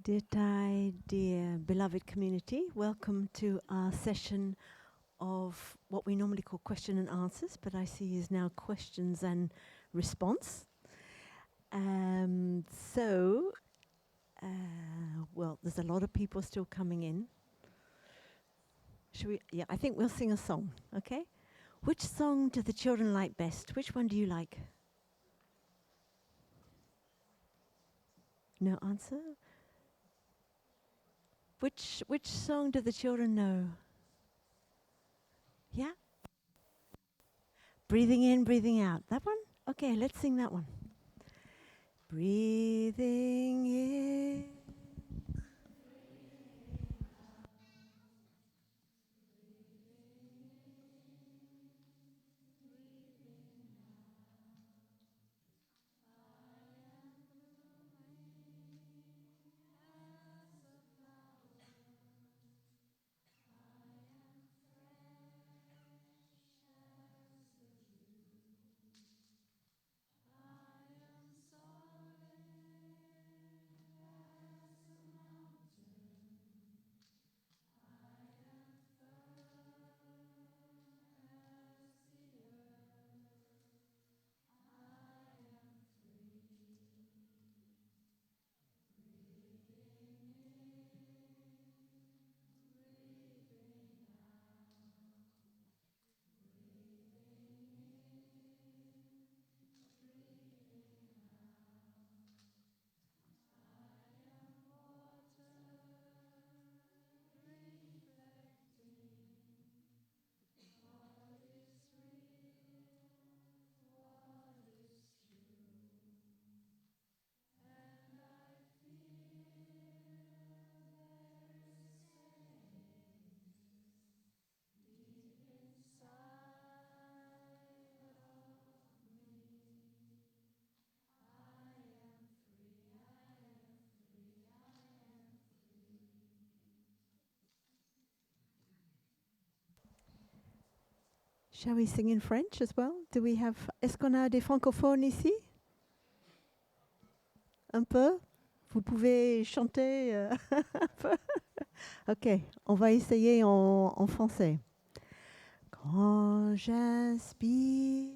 Dear Thai, dear beloved community, welcome to our session of what we normally call question and answers, but I see is now questions and response. So, well, there's a lot of people still coming in. Should we? Yeah, I think we'll sing a song, okay? Which song do the children like best? Which one do you like? No answer? Which song do the children know? Yeah? Breathing in, breathing out. That one? Okay, let's sing that one. Breathing in. Shall we sing in French as well? Do we have... Est-ce qu'on a des francophones ici? Un peu? Vous pouvez chanter un peu? Ok, on va essayer en français. Quand j'inspire,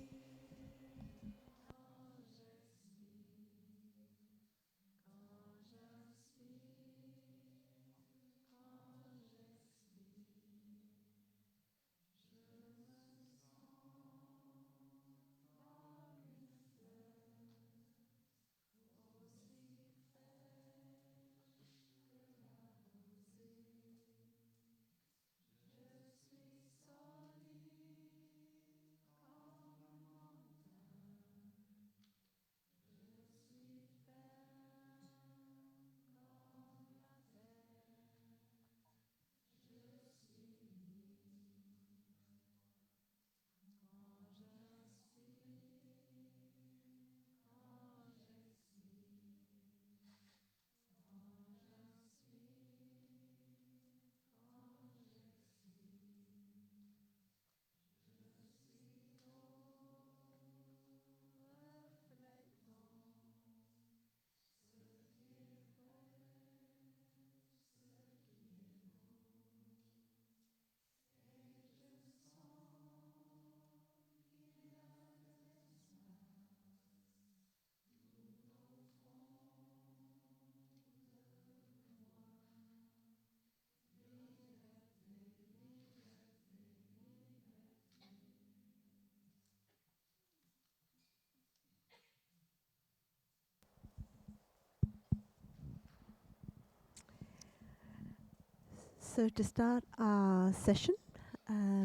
so to start our session,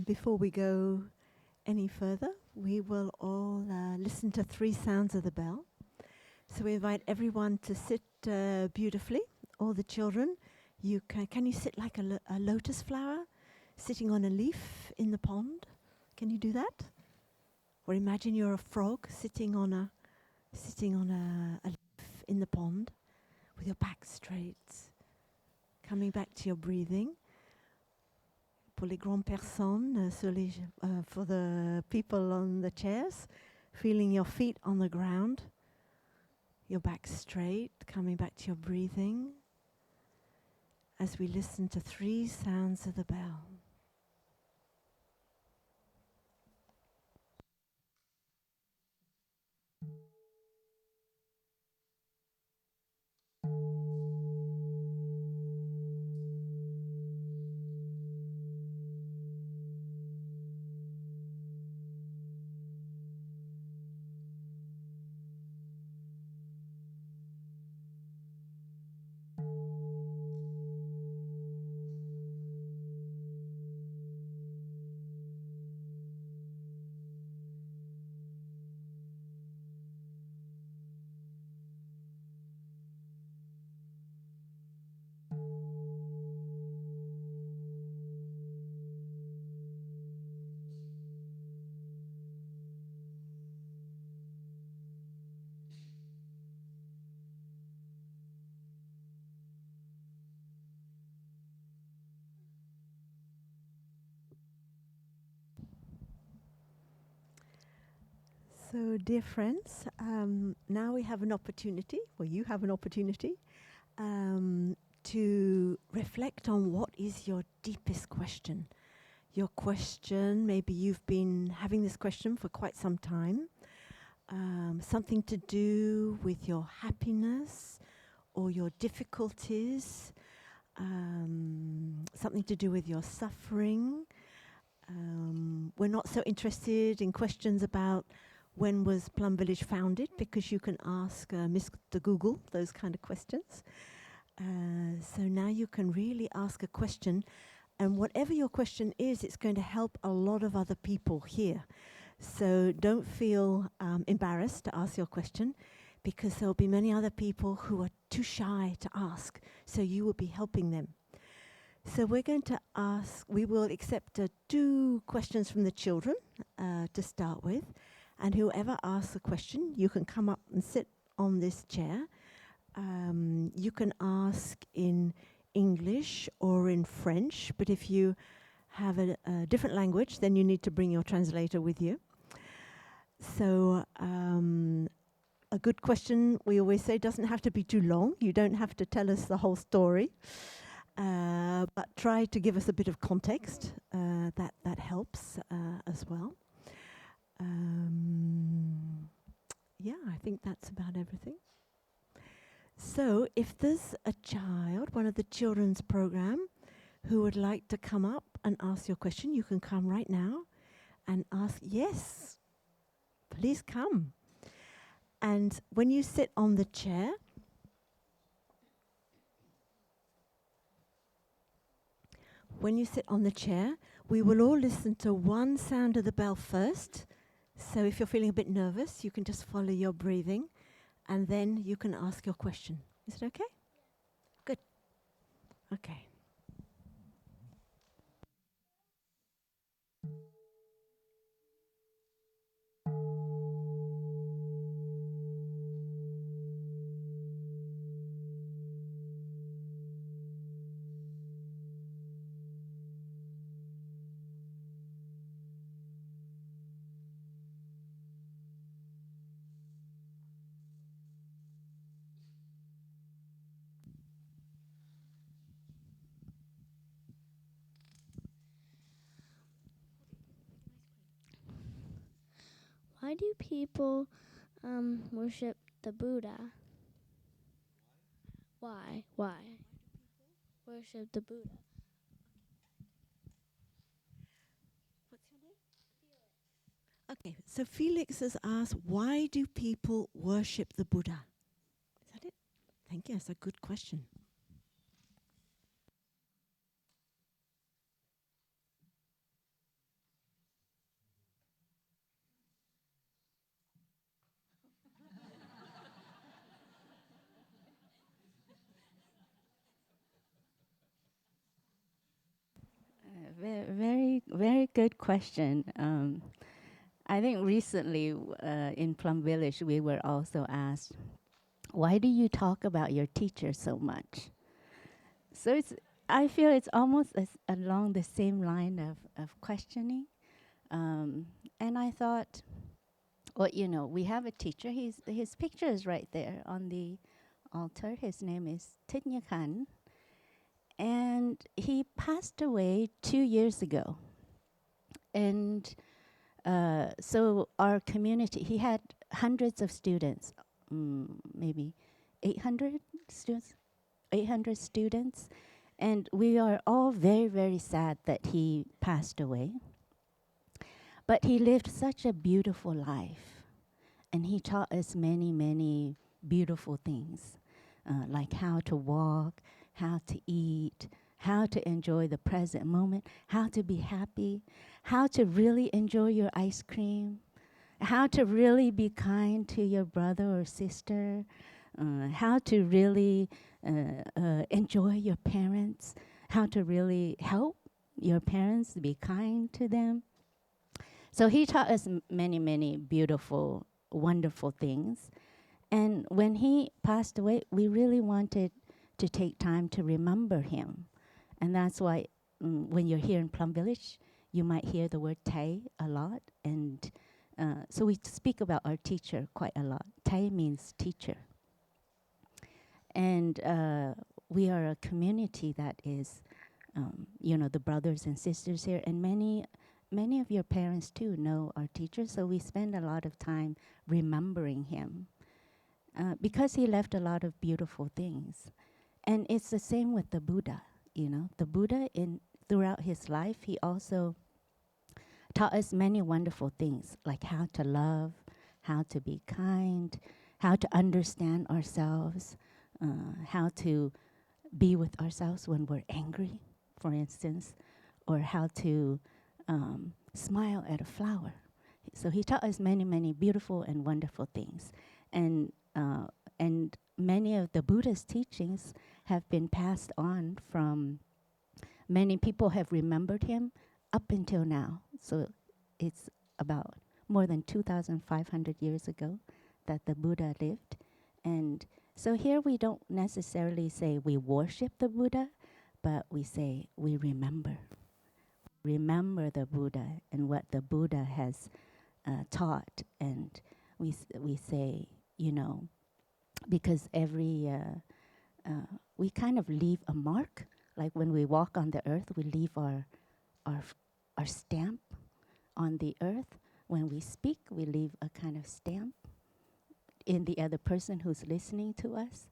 before we go any further, we will all listen to 3 sounds of the bell. So we invite everyone to sit beautifully. All the children, you can you sit like a lotus flower sitting on a leaf in the pond? Can you do that? Or imagine you're a frog sitting on a leaf in the pond with your back straight, coming back to your breathing. Pour les grandes personnes, for the people on the chairs, feeling your feet on the ground, your back straight, coming back to your breathing. as we listen to 3 sounds of the bell. So, dear friends, now we have an opportunity, or you have an opportunity, to reflect on what is your deepest question. Your question, maybe you've been having this question for quite some time, something to do with your happiness or your difficulties, something to do with your suffering. We're not so interested in questions about when was Plum Village founded, because you can ask Mr. Google those kind of questions. So now you can really ask a question, and whatever your question is, it's going to help a lot of other people here. So don't feel embarrassed to ask your question, because there'll be many other people who are too shy to ask, so you will be helping them. So we're going to we will accept 2 questions from the children to start with. And whoever asks a question, you can come up and sit on this chair. You can ask in English or in French, but if you have a different language, then you need to bring your translator with you. So a good question, we always say, doesn't have to be too long. You don't have to tell us the whole story. But try to give us a bit of context. That helps as well. Yeah, I think that's about everything. So if there's a child, one of the children's program, who would like to come up and ask your question, you can come right now and ask. Yes, please come. And when you sit on the chair, we will all listen to 1 sound of the bell first. So if you're feeling a bit nervous, you can just follow your breathing, and then you can ask your question. Is it okay? Good. Okay. Why do people worship the Buddha? Why? Worship the Buddha. What's your name? Okay, so Felix has asked, why do people worship the Buddha? Is that it? Thank you, that's a good question. Very, very good question. I think recently in Plum Village, we were also asked, why do you talk about your teacher so much? So I feel it's almost along the same line of questioning. And I thought, well, we have a teacher. His picture is right there on the altar. His name is Thich Nhat Hanh. And he passed away 2 years ago. And so our community, he had hundreds of students, maybe 800 students, 800 students. And we are all very, very sad that he passed away. But he lived such a beautiful life. And he taught us many, many beautiful things, like how to walk, how to eat, how to enjoy the present moment, how to be happy, how to really enjoy your ice cream, how to really be kind to your brother or sister, how to really enjoy your parents, how to really help your parents, be kind to them. So he taught us many, many beautiful, wonderful things. And when he passed away, we really wanted to take time to remember him. And that's why when you're here in Plum Village, you might hear the word Tay a lot. And so we speak about our teacher quite a lot. Tay means teacher. And we are a community that is, the brothers and sisters here. And many of your parents, too, know our teacher. So we spend a lot of time remembering him. Because he left a lot of beautiful things. And it's the same with the Buddha, The Buddha, throughout his life, he also taught us many wonderful things, like how to love, how to be kind, how to understand ourselves, how to be with ourselves when we're angry, for instance, or how to smile at a flower. So he taught us many, many beautiful and wonderful things. And many of the Buddha's teachings have been passed on from many people have remembered him up until now. So it's about more than 2,500 years ago that the Buddha lived. And so here we don't necessarily say we worship the Buddha, but we say we remember. Remember the Buddha and what the Buddha has taught. And we say, because we kind of leave a mark, like when we walk on the earth, we leave our stamp on the earth. When we speak, we leave a kind of stamp in the other person who's listening to us.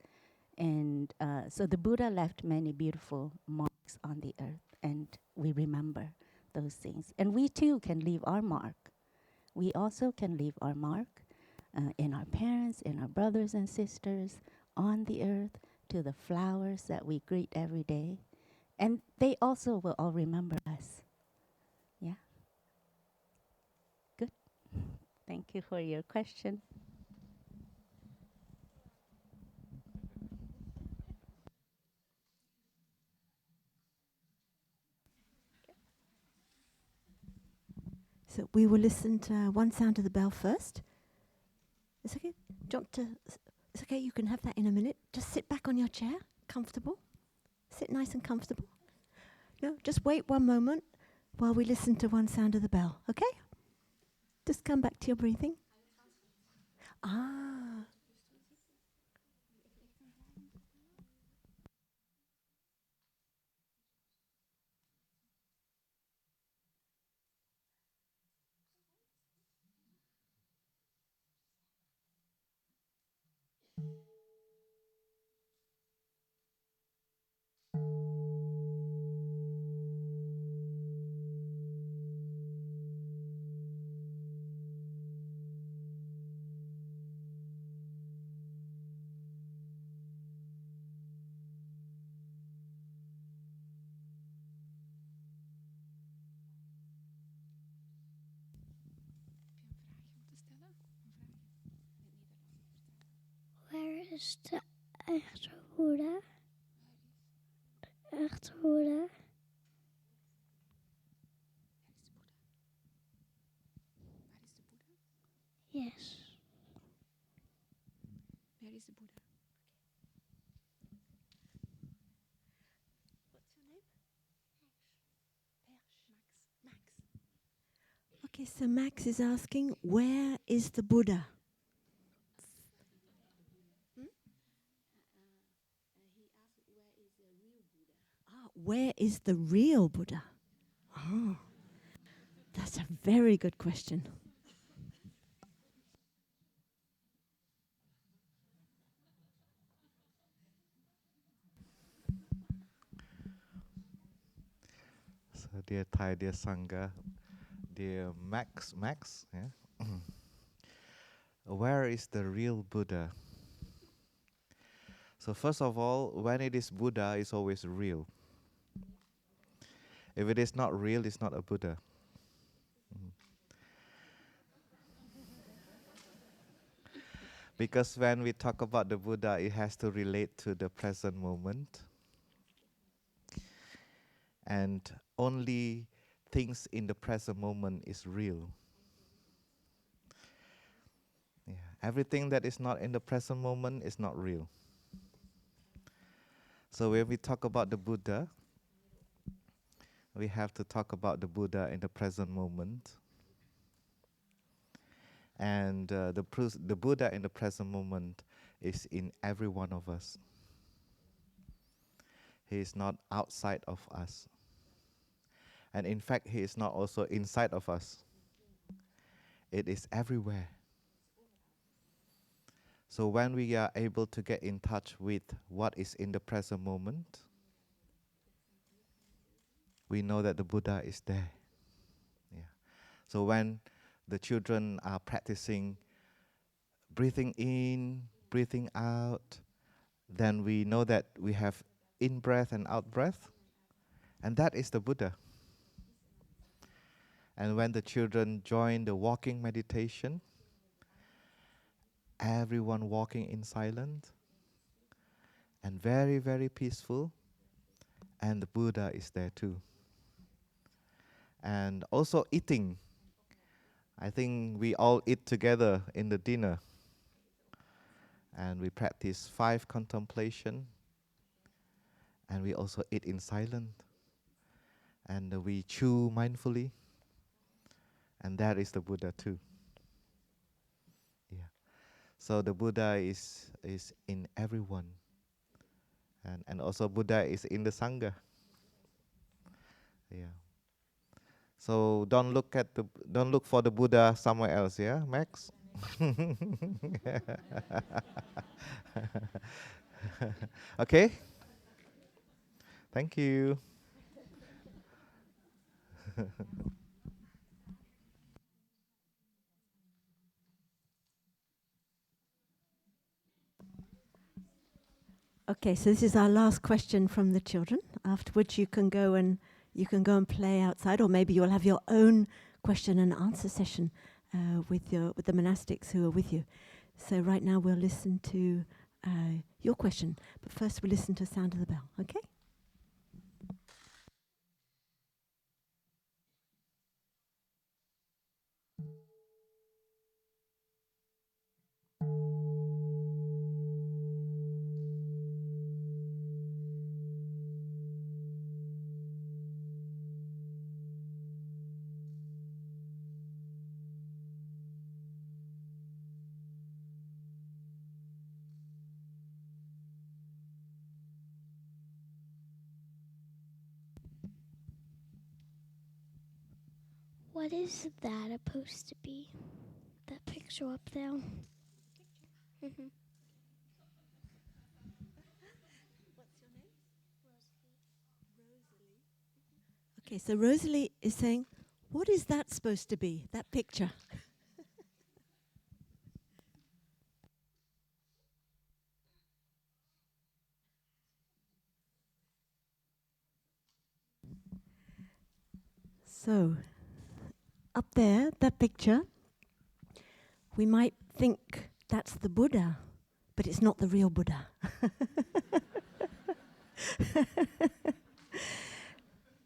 And so the Buddha left many beautiful marks on the earth, and we remember those things. And we too can leave our mark. We also can leave our mark in our parents, in our brothers and sisters, on the earth, to the flowers that we greet every day. And they also will all remember us. Yeah? Good. Thank you for your question. So we will listen to one sound of the bell first. It's okay. It's okay. You can have that in a minute. Just sit back on your chair, comfortable. Sit nice and comfortable. No, just wait one moment while we listen to one sound of the bell. Okay? Just come back to your breathing. Ah. Where is the echte Buddha? De echte Buddha? Yes. Where is the Buddha? What's your name? Max. Okay, so Max is asking, where is the Buddha? where is the real Buddha? Oh, that's a very good question. So, dear Thai, dear Sangha, dear Max, yeah? Where is the real Buddha? So first of all, when it is Buddha, it's always real. If it is not real, it's not a Buddha. Because when we talk about the Buddha, it has to relate to the present moment. And only things in the present moment is real. Yeah. Everything that is not in the present moment is not real. So when we talk about the Buddha, we have to talk about the Buddha in the present moment. And the Buddha in the present moment is in every one of us. He is not outside of us. And in fact, he is not also inside of us. It is everywhere. So when we are able to get in touch with what is in the present moment, we know that the Buddha is there. Yeah. So when the children are practicing breathing in, breathing out, then we know that we have in-breath and out-breath, and that is the Buddha. And when the children join the walking meditation, everyone walking in silence, and very, very peaceful, and the Buddha is there too. And also eating. I think we all eat together in the dinner, and we practice 5 contemplation, and we also eat in silence, and we chew mindfully, and that is the Buddha too. Yeah. So the Buddha is in everyone, and also Buddha is in the Sangha. Yeah. So don't look for the Buddha somewhere else, yeah, Max? Okay? Thank you. Okay, so this is our last question from the children. Afterwards, you can go and play outside, or maybe you'll have your own question and answer session with the monastics who are with you. So right now we'll listen to your question, but first we'll listen to Sound of the Bell. Okay? What is that supposed to be? That picture up there? Mm-hmm. Okay, so Rosalie is saying, what is that supposed to be, that picture? So, up there, that picture, we might think that's the Buddha, but it's not the real Buddha.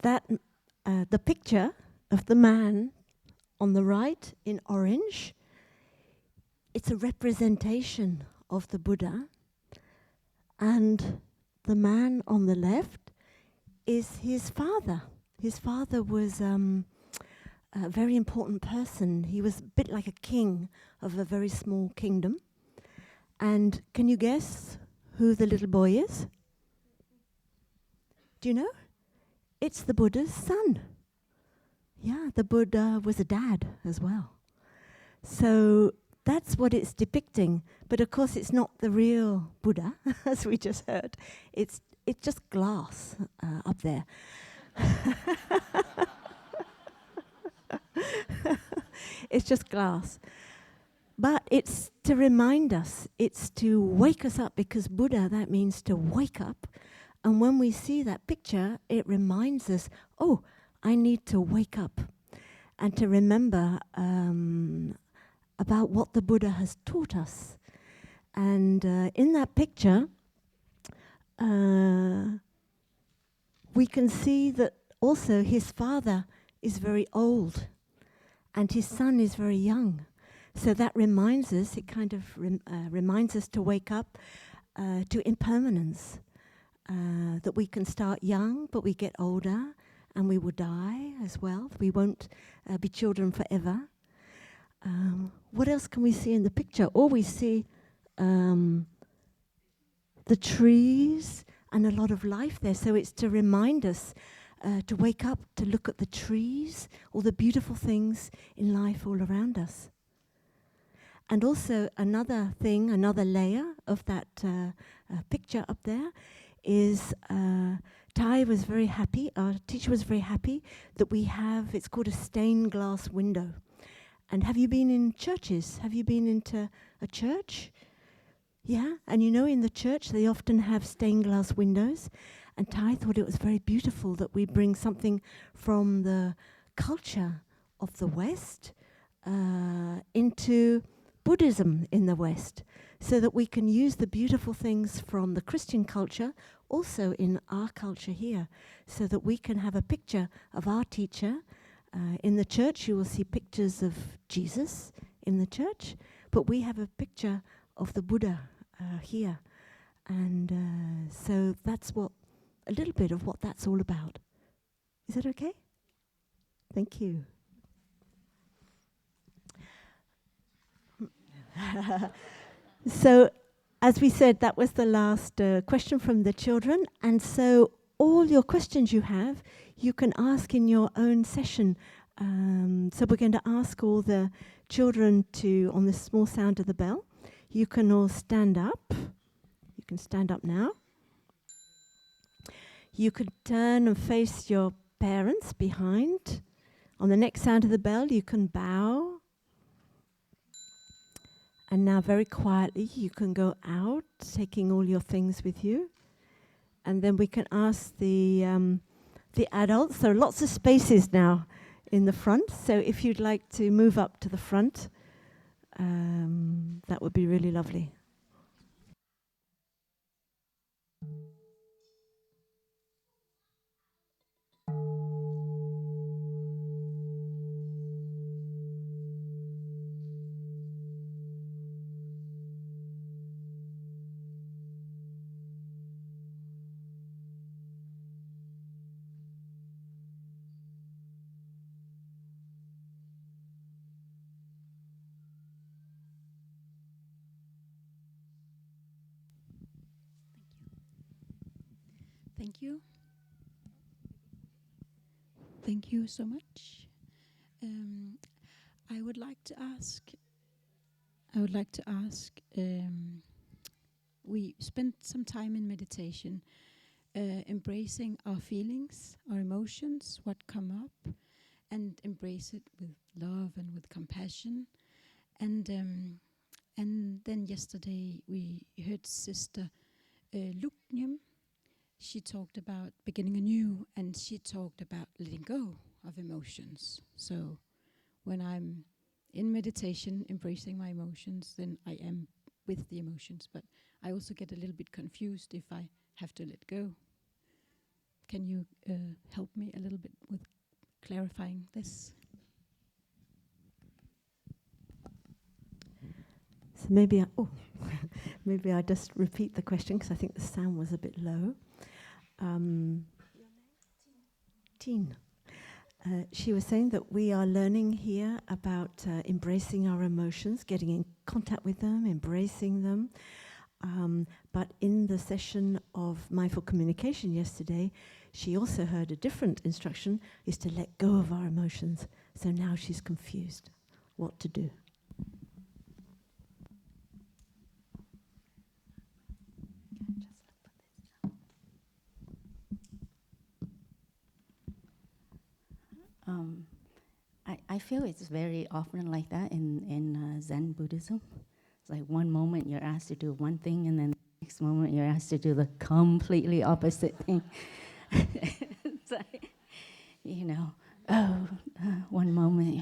That the picture of the man on the right in orange, it's a representation of the Buddha, and the man on the left is his father. His father was a very important person. He was a bit like a king of a very small kingdom. And can you guess who the little boy is? Do you know? it's the Buddha's son. Yeah, the Buddha was a dad as well. So that's what it's depicting. But of course, it's not the real Buddha, as we just heard. It's just glass up there. It's just glass. But it's to remind us, it's to wake us up, because Buddha, that means to wake up. And when we see that picture, it reminds us, oh, I need to wake up and to remember about what the Buddha has taught us. And in that picture, we can see that also his father is very old and his son is very young. So that reminds us, it kind of reminds us to wake up to impermanence, that we can start young, but we get older and we will die as well. We won't be children forever. What else can we see in the picture? Or we see the trees and a lot of life there. So it's to remind us to wake up, to look at the trees, all the beautiful things in life all around us. And also another thing, another layer of that picture up there is Tai was very happy, our teacher was very happy that we have, it's called a stained glass window. And have you been in churches? Have you been into a church? Yeah, and you know in the church they often have stained glass windows. And Tai thought it was very beautiful that we bring something from the culture of the West into Buddhism in the West, so that we can use the beautiful things from the Christian culture also in our culture here, so that we can have a picture of our teacher. In the church you will see pictures of Jesus in the church, but we have a picture of the Buddha here. And so that's what, a little bit of what that's all about. Is that okay? Thank you. So, as we said, that was the last question from the children. And so all your questions you have, you can ask in your own session. So we're going to ask all the children to, on the small sound of the bell, you can all stand up. You can stand up now. You could turn and face your parents behind. On the next sound of the bell, you can bow. And now very quietly, you can go out, taking all your things with you. And then we can ask the adults. There are lots of spaces now in the front. So if you'd like to move up to the front, that would be really lovely. Thank you. Thank you so much. I would like to ask. We spent some time in meditation, embracing our feelings, our emotions, what come up, and embrace it with love and with compassion. And then yesterday we heard Sister Luknyam. She talked about beginning anew, and she talked about letting go of emotions. So when I'm in meditation, embracing my emotions, then I am with the emotions. But I also get a little bit confused if I have to let go. Can you help me a little bit with clarifying this? So maybe maybe I just repeat the question, because I think the sound was a bit low. Teen. She was saying that we are learning here about embracing our emotions, getting in contact with them, embracing them. But in the session of mindful communication yesterday, she also heard a different instruction, is to let go of our emotions. So now she's confused what to do. I feel it's very often like that in Zen Buddhism. It's like one moment you're asked to do one thing, and then the next moment you're asked to do the completely opposite thing. It's like, one moment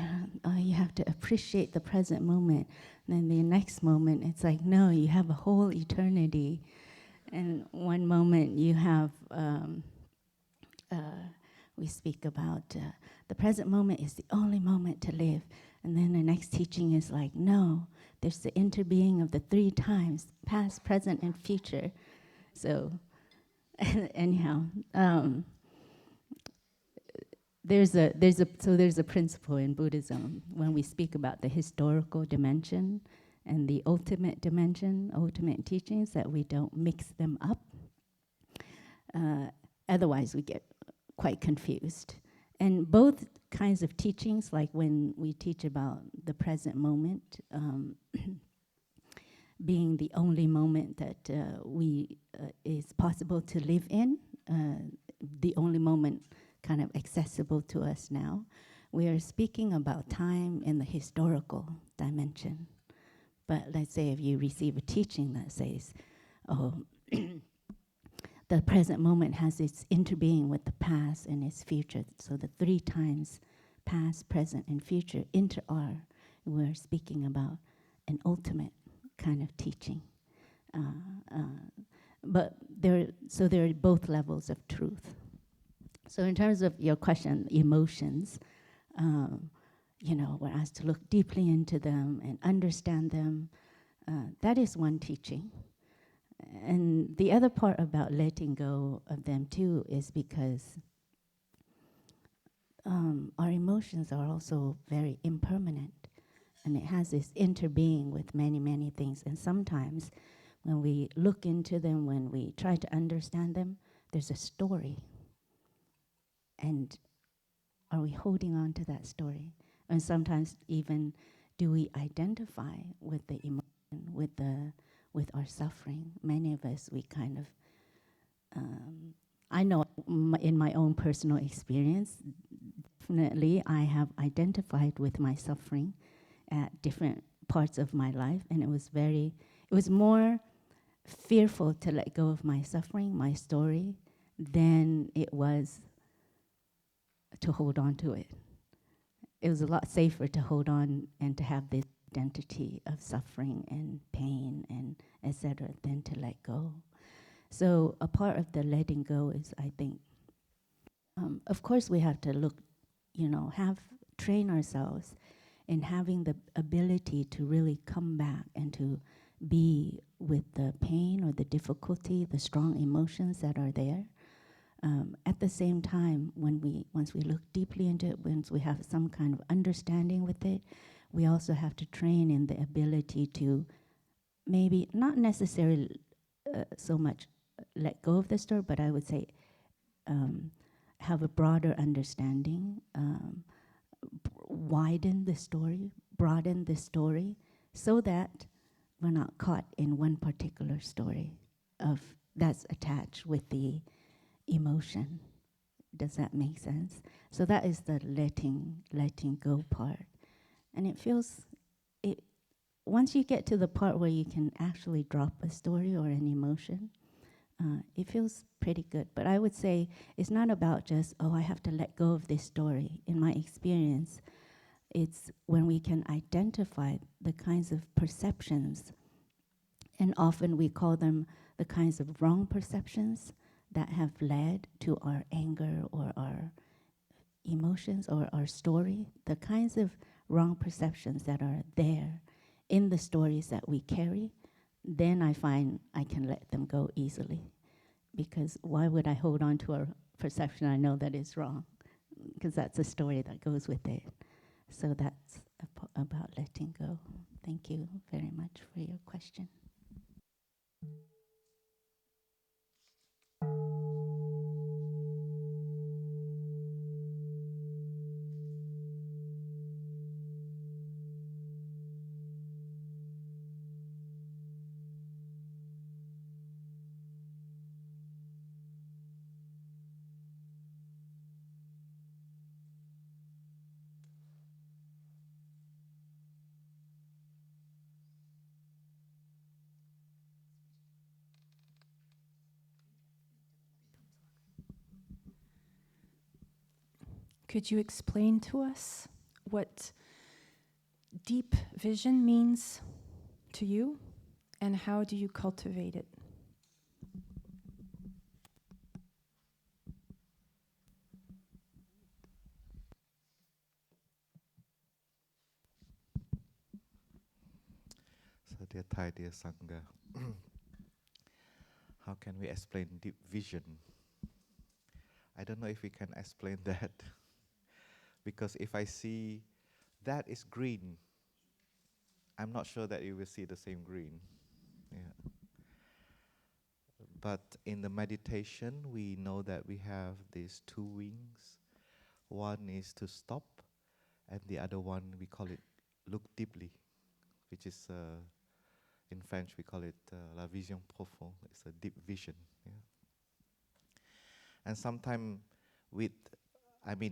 you have to appreciate the present moment. And then the next moment, it's like, no, you have a whole eternity. And one moment you have, we speak about the present moment is the only moment to live. And then the next teaching is like, no, there's the interbeing of the 3 times, past, present, and future. So anyhow, there's a principle in Buddhism when we speak about the historical dimension and the ultimate dimension, ultimate teachings, that we don't mix them up. Otherwise, we get quite confused. And both kinds of teachings, like when we teach about the present moment being the only moment that is possible to live in, the only moment kind of accessible to us now, we are speaking about time in the historical dimension. But let's say if you receive a teaching that says, the present moment has its interbeing with the past and its future. So the 3 times, past, present, and future we're speaking about an ultimate kind of teaching. But there are both levels of truth. So in terms of your question, emotions, we're asked to look deeply into them and understand them. That is one teaching. And the other part about letting go of them too is because our emotions are also very impermanent, and it has this interbeing with many, many things. And sometimes when we look into them, when we try to understand them, there's a story. And are we holding on to that story? And sometimes even do we identify with the emotion, with our suffering? Many of us, we kind of, I know in my own personal experience, definitely I have identified with my suffering at different parts of my life, and it was more fearful to let go of my suffering, my story, than it was to hold on to it. It was a lot safer to hold on and to have this identity of suffering and pain and etc. than to let go. So a part of the letting go is, I think, of course we have to look, train ourselves in having the ability to really come back and to be with the pain or the difficulty, the strong emotions that are there. At the same time, once we look deeply into it, once we have some kind of understanding with it, we also have to train in the ability to maybe not necessarily so much let go of the story, but I would say have a broader understanding, widen the story, broaden the story, so that we're not caught in one particular story that's attached with the emotion. Does that make sense? So that is the letting go part. And once you get to the part where you can actually drop a story or an emotion, it feels pretty good. But I would say it's not about just, I have to let go of this story. In my experience, it's when we can identify the kinds of perceptions, and often we call them the kinds of wrong perceptions that have led to our anger or our emotions or our story, the kinds of wrong perceptions that are there in the stories that we carry, then I find I can let them go easily. Because why would I hold on to a perception I know that is wrong? Because that's a story that goes with it. So that's about letting go. Thank you very much for your question. Could you explain to us what deep vision means to you, and how do you cultivate it? So, dear Thai, dear Sangha, how can we explain deep vision? I don't know if we can explain that. Because if I see that is green, I'm not sure that you will see the same green. Yeah. But in the meditation, we know that we have these two wings. One is to stop, and the other one, we call it look deeply, which is, in French, we call it la vision profonde. It's a deep vision. Yeah. And sometimes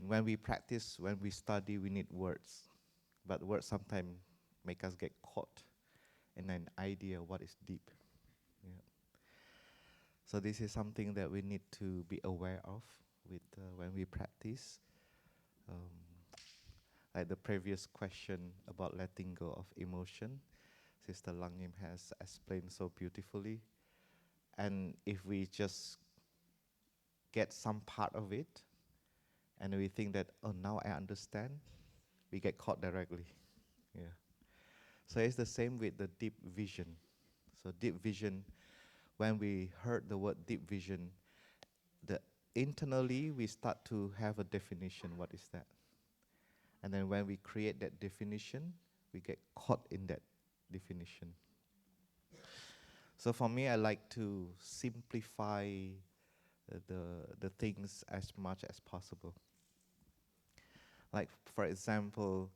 when we practice, when we study, we need words. But words sometimes make us get caught in an idea of what is deep. Yeah. So this is something that we need to be aware of when we practice. Like the previous question about letting go of emotion, Sister Langim has explained so beautifully. And if we just get some part of it, and we think that, oh, now I understand, we get caught directly. Yeah. So it's the same with the deep vision. So deep vision, when we heard the word deep vision, internally we start to have a definition, what is that? And then when we create that definition, we get caught in that definition. So for me, I like to simplify the things as much as possible. Like, for example,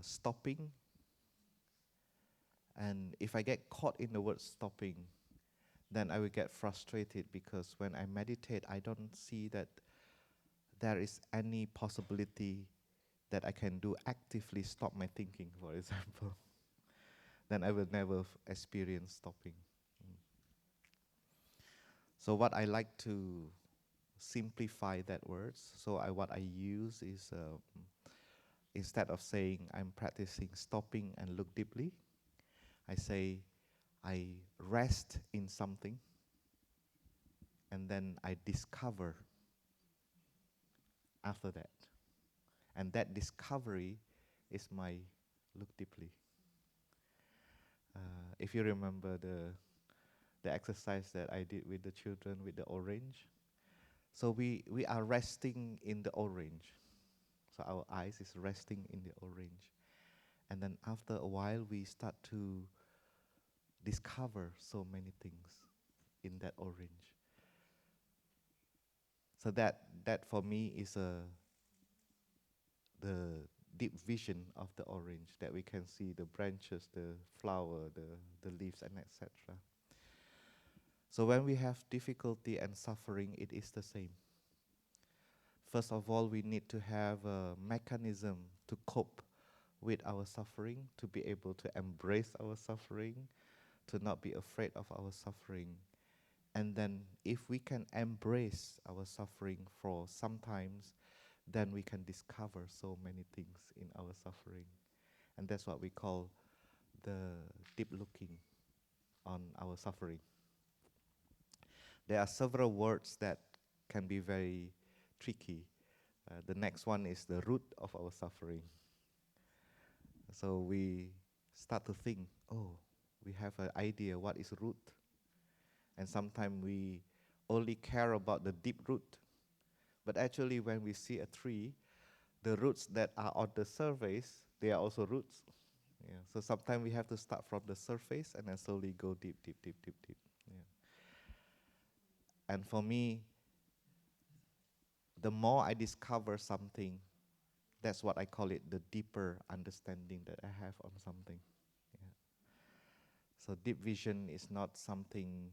stopping. And if I get caught in the word stopping, then I will get frustrated, because when I meditate, I don't see that there is any possibility that I can do actively stop my thinking, for example. Then I will never experience stopping. So what I like to simplify that words. So what I use is, instead of saying I'm practicing stopping and look deeply, I say I rest in something, and then I discover after that. And that discovery is my look deeply. If you remember the exercise that I did with the children with the orange, so we are resting in the orange. So our eyes is resting in the orange. And then after a while, we start to discover so many things in that orange. So that for me is the deep vision of the orange, that we can see the branches, the flower, the leaves, and etc. So when we have difficulty and suffering, it is the same. First of all, we need to have a mechanism to cope with our suffering, to be able to embrace our suffering, to not be afraid of our suffering. And then if we can embrace our suffering for sometimes, then we can discover so many things in our suffering. And that's what we call the deep looking on our suffering. There are several words that can be very tricky. The next one is the root of our suffering. So we start to think, oh, we have an idea what is root. And sometimes we only care about the deep root. But actually when we see a tree, the roots that are on the surface, they are also roots. Yeah. So sometimes we have to start from the surface and then slowly go deep, deep, deep, deep, deep. Yeah. And for me, the more I discover something, that's what I call it, the deeper understanding that I have on something. Yeah. So deep vision is not something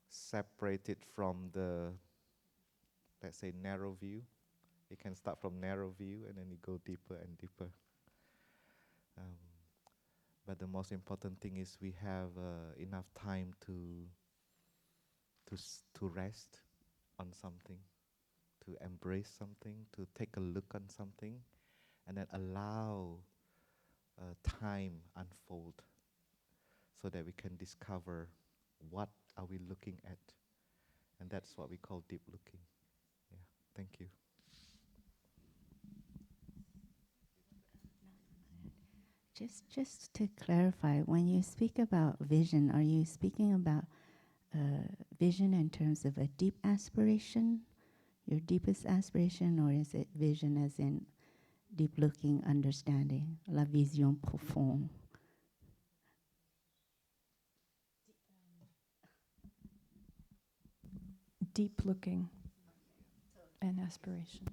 separated from the, let's say, narrow view. You can start from narrow view and then you go deeper and deeper. But the most important thing is we have enough time to rest on something, to embrace something, to take a look on something, and then allow time unfold so that we can discover what are we looking at. And that's what we call deep looking. Yeah, thank you. Just to clarify, when you speak about vision, are you speaking about vision in terms of a deep aspiration, your deepest aspiration, or is it vision as in deep looking understanding, la vision profonde? Deep looking and aspiration.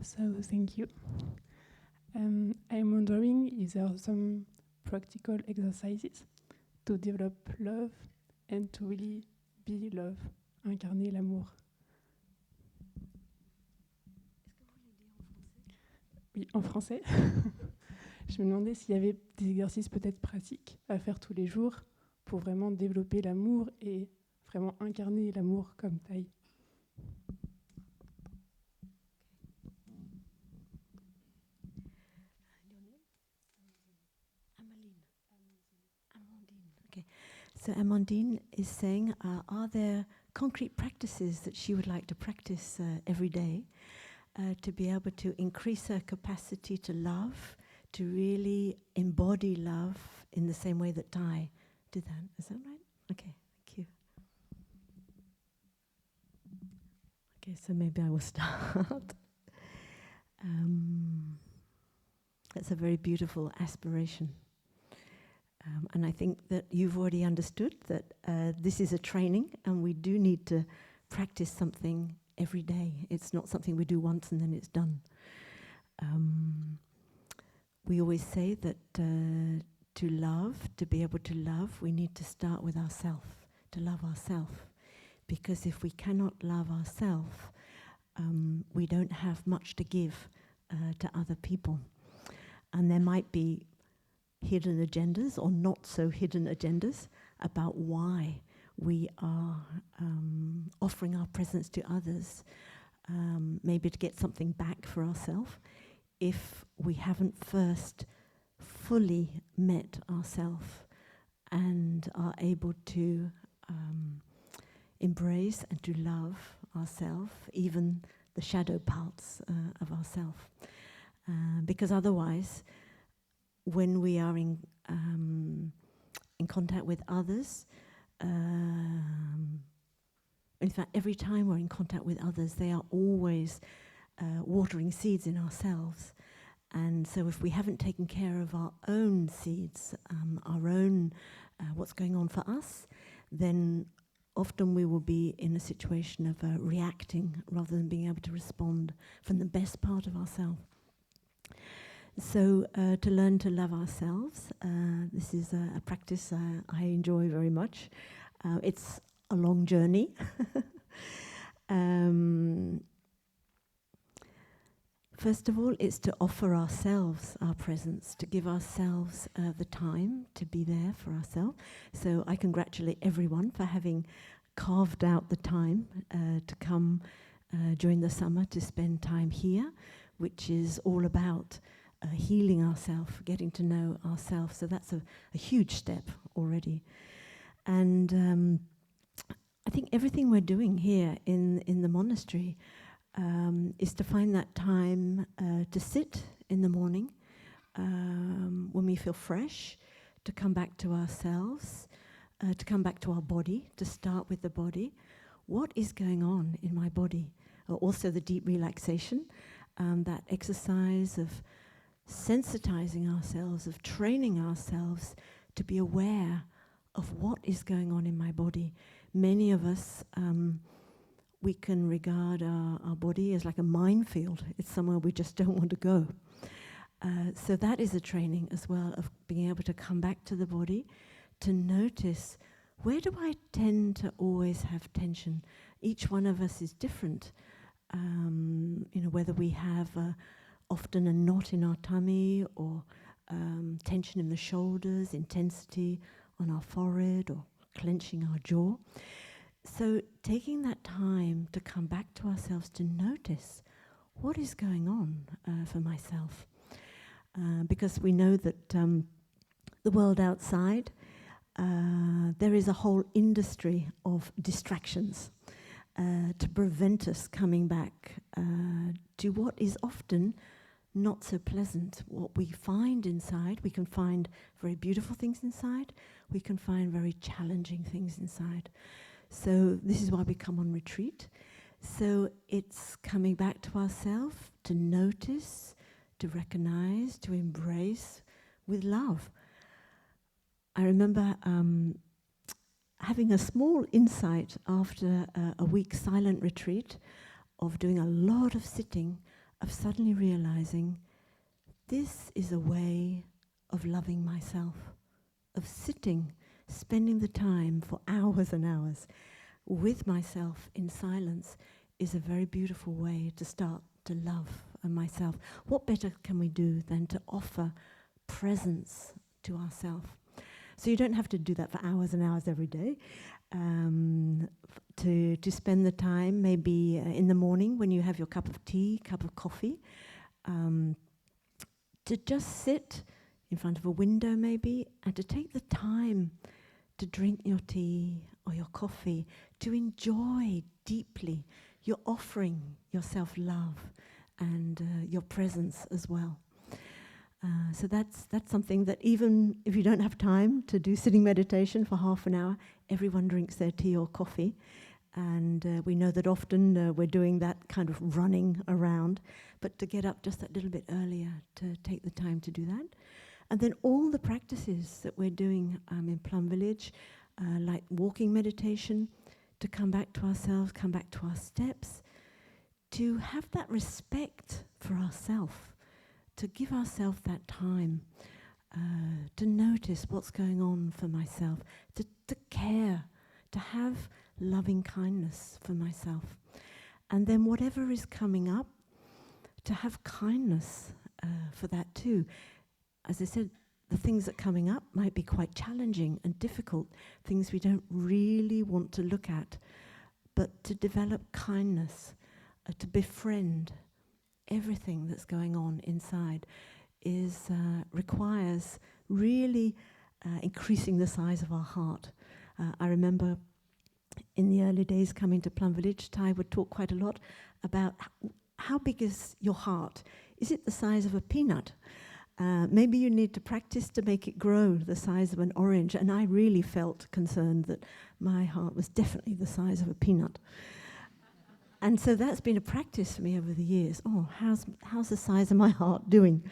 So thank you. I'm wondering, is there some practical exercises to develop love and to really be love, incarner l'amour? Oui, en français. Je me demandais s'il y avait des exercices peut-être pratiques à faire tous les jours pour vraiment développer l'amour et vraiment incarner l'amour comme taille. So Amandine is saying, are there concrete practices that she would like to practice every day to be able to increase her capacity to love, to really embody love in the same way that Dai did that? Is that right? Okay, thank you. Okay, so maybe I will start. That's a very beautiful aspiration. And I think that you've already understood that this is a training and we do need to practice something every day. It's not something we do once and then it's done. We always say that to love, to be able to love, we need to start with ourselves, to love ourselves. Because if we cannot love ourselves, we don't have much to give to other people. And there might be hidden agendas or not so hidden agendas about why we are offering our presence to others, maybe to get something back for ourselves, if we haven't first fully met ourselves and are able to embrace and to love ourselves, even the shadow parts of ourselves. Because otherwise, when we are in contact with others, in fact, every time we're in contact with others, they are always watering seeds in ourselves. And so if we haven't taken care of our own seeds, our own what's going on for us, then often we will be in a situation of reacting rather than being able to respond from the best part of ourselves. So to learn to love ourselves, this is a practice I enjoy very much. It's a long journey. First of all, it's to offer ourselves our presence, to give ourselves the time to be there for ourselves. So I congratulate everyone for having carved out the time to come during the summer to spend time here, which is all about healing ourselves, getting to know ourselves. So that's a huge step already. And I think everything we're doing here in the monastery is to find that time to sit in the morning when we feel fresh, to come back to ourselves, to come back to our body, to start with the body. What is going on in my body? Also the deep relaxation, that exercise of sensitizing ourselves, of training ourselves to be aware of what is going on in my body. Many of us, we can regard our body as like a minefield. It's somewhere we just don't want to go. So that is a training as well of being able to come back to the body, to notice, where do I tend to always have tension? Each one of us is different. Whether we have often a knot in our tummy or tension in the shoulders, intensity on our forehead or clenching our jaw. So taking that time to come back to ourselves, to notice what is going on for myself. Because we know that the world outside, there is a whole industry of distractions to prevent us coming back to what is often not so pleasant. What we find inside, we can find very beautiful things inside, we can find very challenging things inside. So this is why we come on retreat. So it's coming back to ourselves, to notice, to recognize, to embrace with love. I remember having a small insight after a week's silent retreat of doing a lot of sitting, of suddenly realizing this is a way of loving myself, of sitting, spending the time for hours and hours with myself in silence is a very beautiful way to start to love myself. What better can we do than to offer presence to ourselves? So you don't have to do that for hours and hours every day. To spend the time, maybe in the morning when you have your cup of tea, cup of coffee, to just sit in front of a window maybe, and to take the time to drink your tea or your coffee, to enjoy deeply. You're offering yourself love and your presence as well. So that's something that even if you don't have time to do sitting meditation for half an hour, everyone drinks their tea or coffee. And we know that often we're doing that kind of running around, but to get up just that little bit earlier, to take the time to do that. And then all the practices that we're doing in Plum Village, like walking meditation, to come back to ourselves, come back to our steps, to have that respect for ourselves, to give ourselves that time, to notice what's going on for myself, to care, to have loving kindness for myself. And then whatever is coming up, to have kindness for that too. As I said, the things that are coming up might be quite challenging and difficult, things we don't really want to look at, but to develop kindness, to befriend everything that's going on inside requires really increasing the size of our heart. I remember in the early days coming to Plum Village, Thai would talk quite a lot about how big is your heart? Is it the size of a peanut? Maybe you need to practice to make it grow the size of an orange. And I really felt concerned that my heart was definitely the size of a peanut. And so that's been a practice for me over the years. Oh, how's the size of my heart doing?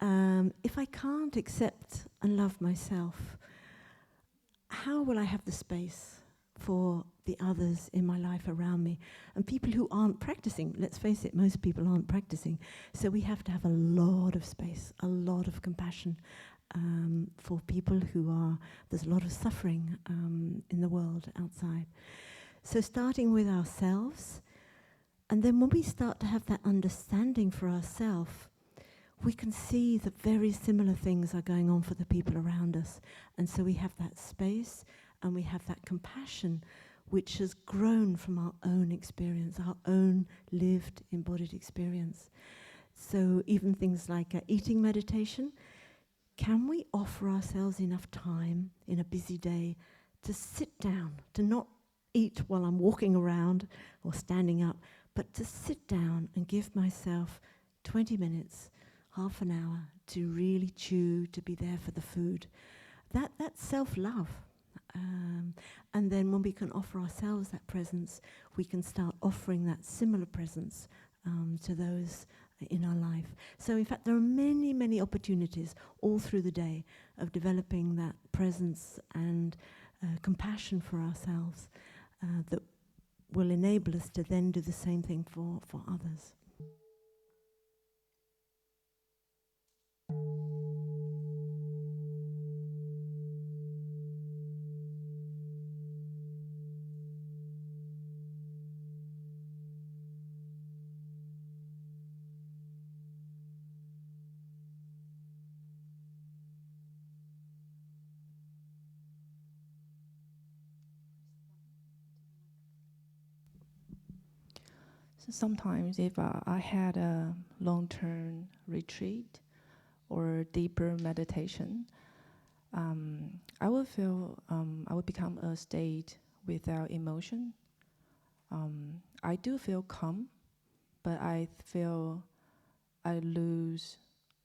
If I can't accept and love myself, how will I have the space for the others in my life around me? And people who aren't practicing, let's face it, most people aren't practicing. So we have to have a lot of space, a lot of compassion for people there's a lot of suffering in the world outside. So starting with ourselves, and then when we start to have that understanding for ourselves, we can see that very similar things are going on for the people around us. And so we have that space and we have that compassion which has grown from our own experience, our own lived embodied experience. So even things like eating meditation, can we offer ourselves enough time in a busy day to sit down, to not eat while I'm walking around or standing up, but to sit down and give myself 20 minutes, half an hour to really chew, to be there for the food. That's self-love. And then when we can offer ourselves that presence, we can start offering that similar presence to those in our life. So in fact, there are many, many opportunities all through the day of developing that presence and compassion for ourselves that will enable us to then do the same thing for others. So sometimes if I had a long-term retreat or deeper meditation, I would feel I would become a state without emotion. I do feel calm, but I feel I lose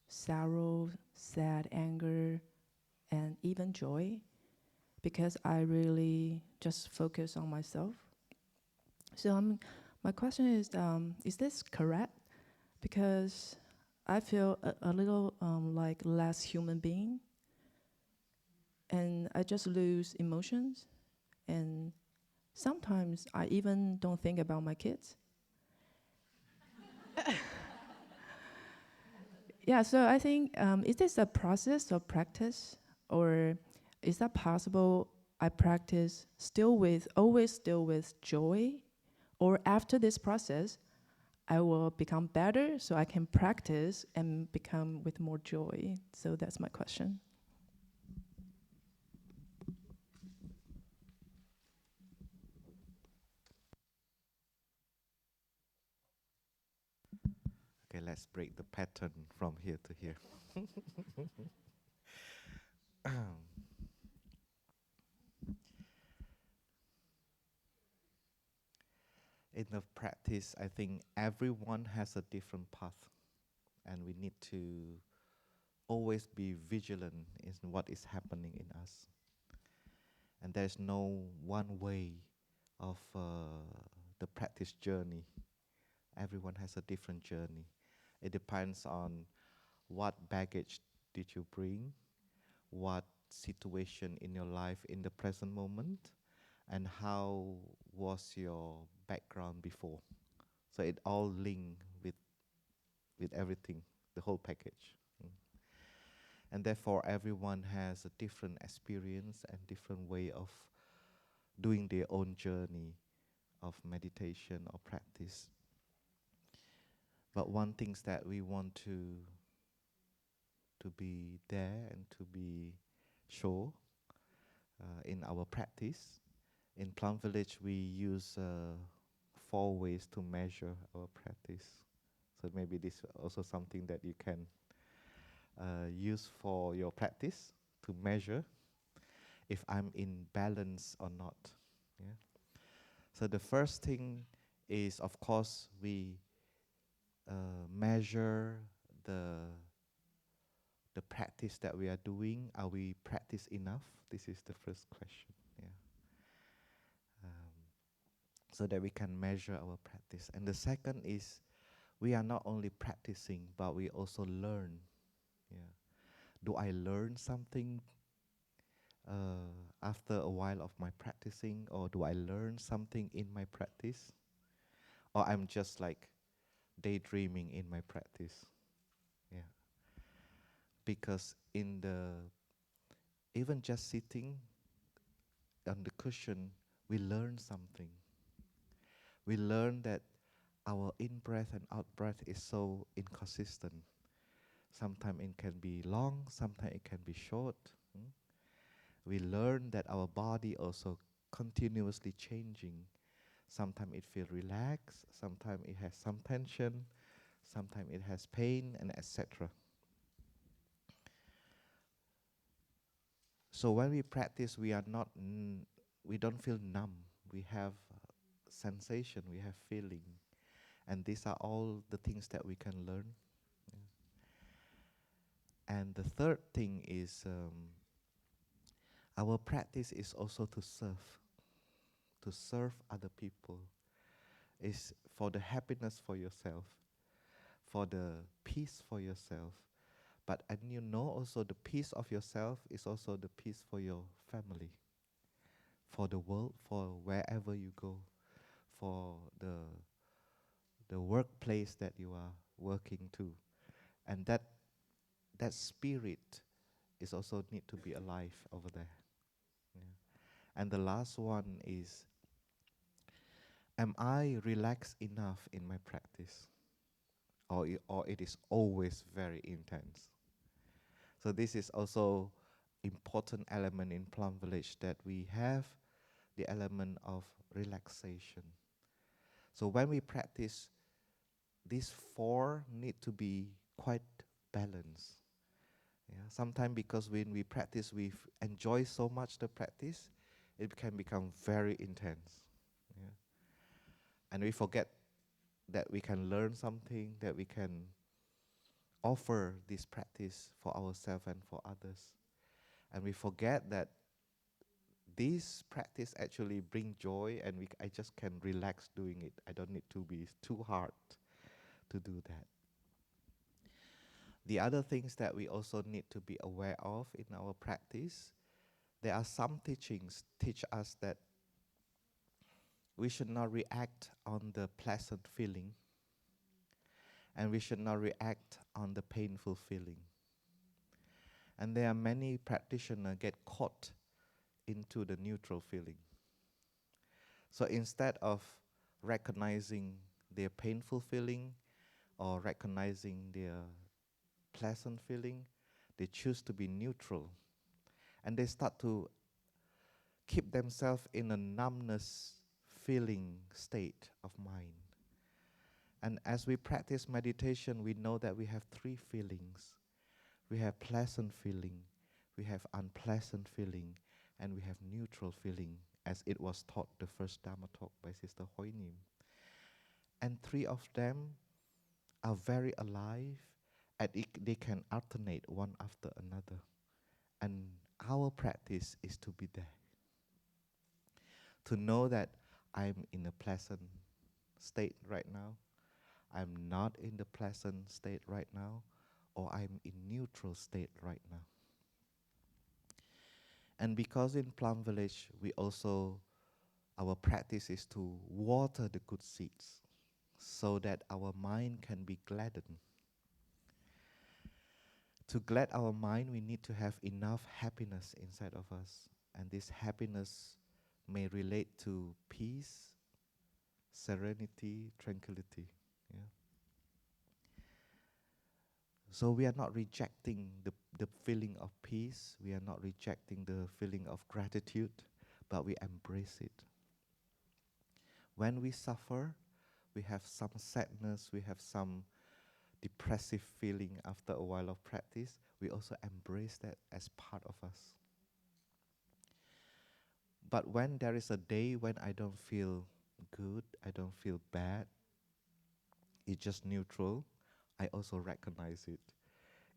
sorrow, sad, anger, and even joy because I really just focus on myself. So my question is this correct? Because I feel a little like less human being, and I just lose emotions, and sometimes I even don't think about my kids. Yeah, so I think, is this a process or practice, or is that possible I practice always still with joy, or after this process, I will become better so I can practice and become with more joy? So that's my question. Okay, let's break the pattern from here to here. In the practice, I think everyone has a different path, and we need to always be vigilant in what is happening in us. And there's no one way of the practice journey. Everyone has a different journey. It depends on what baggage did you bring, what situation in your life in the present moment, and how was your background before. So it all linked with everything, the whole package. And therefore everyone has a different experience and different way of doing their own journey of meditation or practice. But one thing that we want to be there and to be sure in our practice. In Plum Village, we use 4 ways to measure our practice. So maybe this is also something that you can use for your practice to measure if I'm in balance or not. Yeah. So the first thing is, of course, we measure the practice that we are doing. Are we practice enough? This is the first question. Yeah. So that we can measure our practice. And the second is, we are not only practicing, but we also learn. Yeah. Do I learn something after a while of my practicing, or do I learn something in my practice? Or I'm just like daydreaming in my practice? Yeah. Because even just sitting on the cushion, we learn something. We learn that our in-breath and out-breath is so inconsistent. Sometimes it can be long, sometimes it can be short. We learn that our body also continuously changing. Sometimes it feels relaxed, sometimes it has some tension, sometimes it has pain, and etc. So when we practice, we don't feel numb. We have sensation, we have feeling, and these are all the things that we can learn. And the third thing is our practice is also to serve other people. Is for the happiness for yourself, for the peace for yourself. But and you know also the peace of yourself is also the peace for your family, for the world, for wherever you go, for the workplace that you are working to. And that spirit is also need to be alive over there. Yeah. And the last one is, am I relaxed enough in my practice? Or it is always very intense? So this is also important element in Plum Village, that we have the element of relaxation. So when we practice, these four need to be quite balanced. Yeah. Sometimes because when we practice, we enjoy so much the practice, it can become very intense. Yeah. And we forget that we can learn something, that we can offer this practice for ourselves and for others. And we forget that this practice actually bring joy, and I just can relax doing it. I don't need to be too hard to do that. The other things that we also need to be aware of in our practice, there are some teachings teach us that we should not react on the pleasant feeling, and we should not react on the painful feeling. And there are many practitioners get caught into the neutral feeling. So instead of recognizing their painful feeling or recognizing their pleasant feeling, they choose to be neutral. And they start to keep themselves in a numbness feeling state of mind. And as we practice meditation, we know that we have three feelings. We have pleasant feeling, we have unpleasant feeling, and we have neutral feeling, as it was taught the first Dharma talk by Sister Hoi Nim. And three of them are very alive, and they can alternate one after another. And our practice is to be there, to know that I'm in a pleasant state right now, I'm not in the pleasant state right now, or I'm in neutral state right now. And because in Plum Village, our practice is to water the good seeds so that our mind can be gladdened. To glad our mind, we need to have enough happiness inside of us. And this happiness may relate to peace, serenity, tranquility. Yeah. So we are not rejecting the feeling of peace, we are not rejecting the feeling of gratitude, but we embrace it. When we suffer, we have some sadness, we have some depressive feeling after a while of practice, we also embrace that as part of us. But when there is a day when I don't feel good, I don't feel bad, it's just neutral, I also recognize it.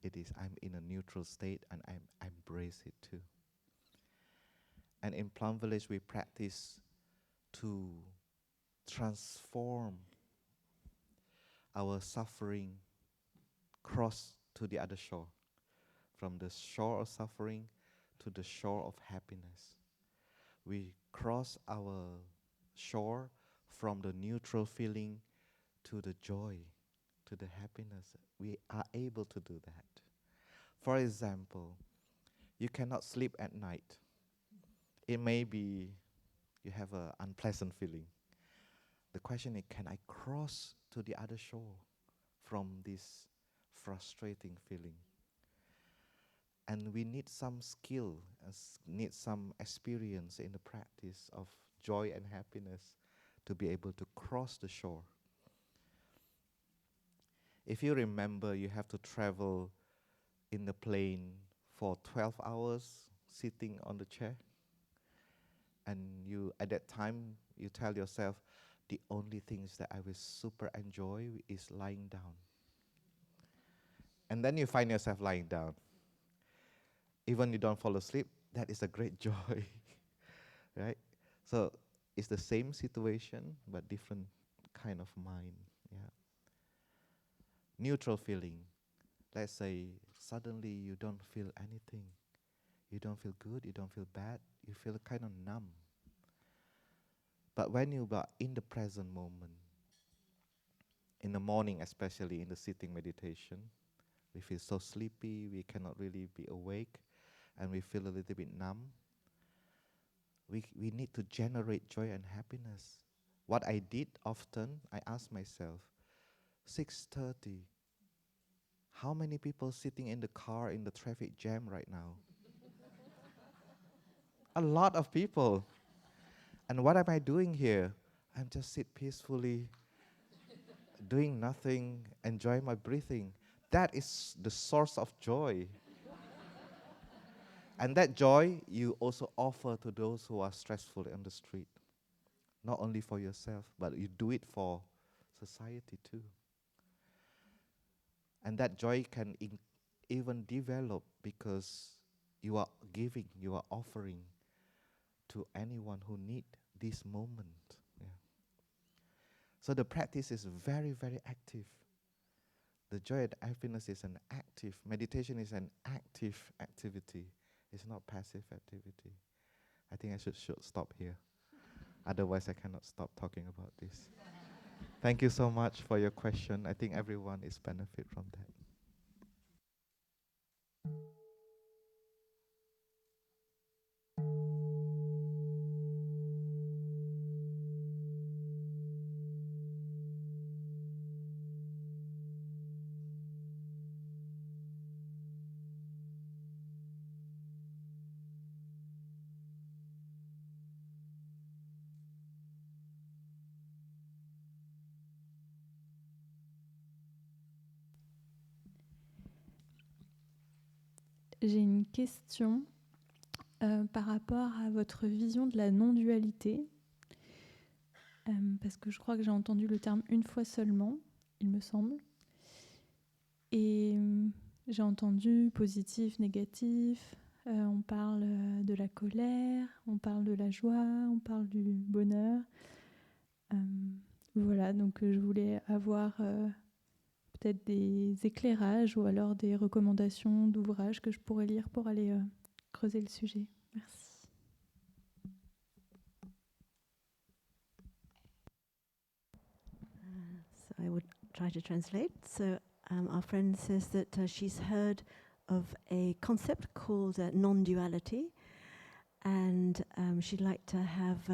It is, I'm in a neutral state, and I embrace it too. And in Plum Village, we practice to transform our suffering, cross to the other shore, from the shore of suffering to the shore of happiness. We cross our shore from the neutral feeling to the joy, to the happiness. We are able to do that. For example, you cannot sleep at night. It may be you have an unpleasant feeling. The question is, can I cross to the other shore from this frustrating feeling? And we need some skill, need some experience in the practice of joy and happiness to be able to cross the shore. If you remember, you have to travel in the plane for 12 hours sitting on the chair. And you, at that time, you tell yourself, the only things that I will super enjoy is lying down. And then you find yourself lying down. Even you don't fall asleep, that is a great joy, right? So it's the same situation, but different kind of mind, yeah. Neutral feeling. Let's say suddenly you don't feel anything. You don't feel good, you don't feel bad, you feel kind of numb. But when you are in the present moment, in the morning especially in the sitting meditation, we feel so sleepy, we cannot really be awake, and we feel a little bit numb. We need to generate joy and happiness. What I did often, I ask myself, 6:30, how many people sitting in the car in the traffic jam right now? A lot of people. And what am I doing here? I'm just sit peacefully, doing nothing, enjoying my breathing. That is the source of joy. And that joy you also offer to those who are stressful on the street. Not only for yourself, but you do it for society too. And that joy can even develop because you are giving, you are offering to anyone who need this moment. Yeah. So the practice is very, very active. The joy and happiness is an active, meditation is an active activity. It's not passive activity. I think I should stop here. Otherwise, I cannot stop talking about this. Thank you so much for your question. I think everyone is benefit from that. J'ai une question par rapport à votre vision de la non-dualité, parce que je crois que j'ai entendu le terme une fois seulement, il me semble. Et j'ai entendu positif, négatif, on parle de la colère, on parle de la joie, on parle du bonheur. Voilà, donc je voulais avoir peut-être des éclairages ou alors des recommandations d'ouvrages que je pourrais lire pour aller creuser le sujet. Merci. So I would try to translate. So our friend says that she's heard of a concept called non-duality, and she'd like to have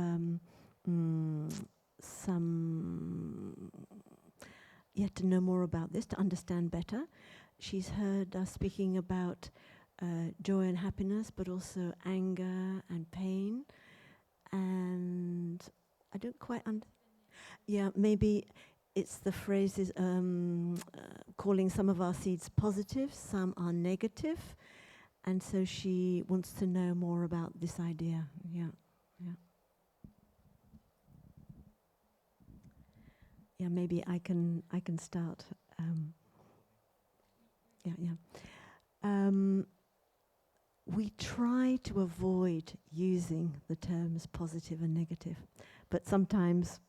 to know more about this, to understand better. She's heard us speaking about joy and happiness, but also anger and pain. And I don't quite maybe it's the phrases calling some of our seeds positive, some are negative. And so she wants to know more about this idea. Yeah. Yeah, maybe I can start. We try to avoid using the terms positive and negative, but sometimes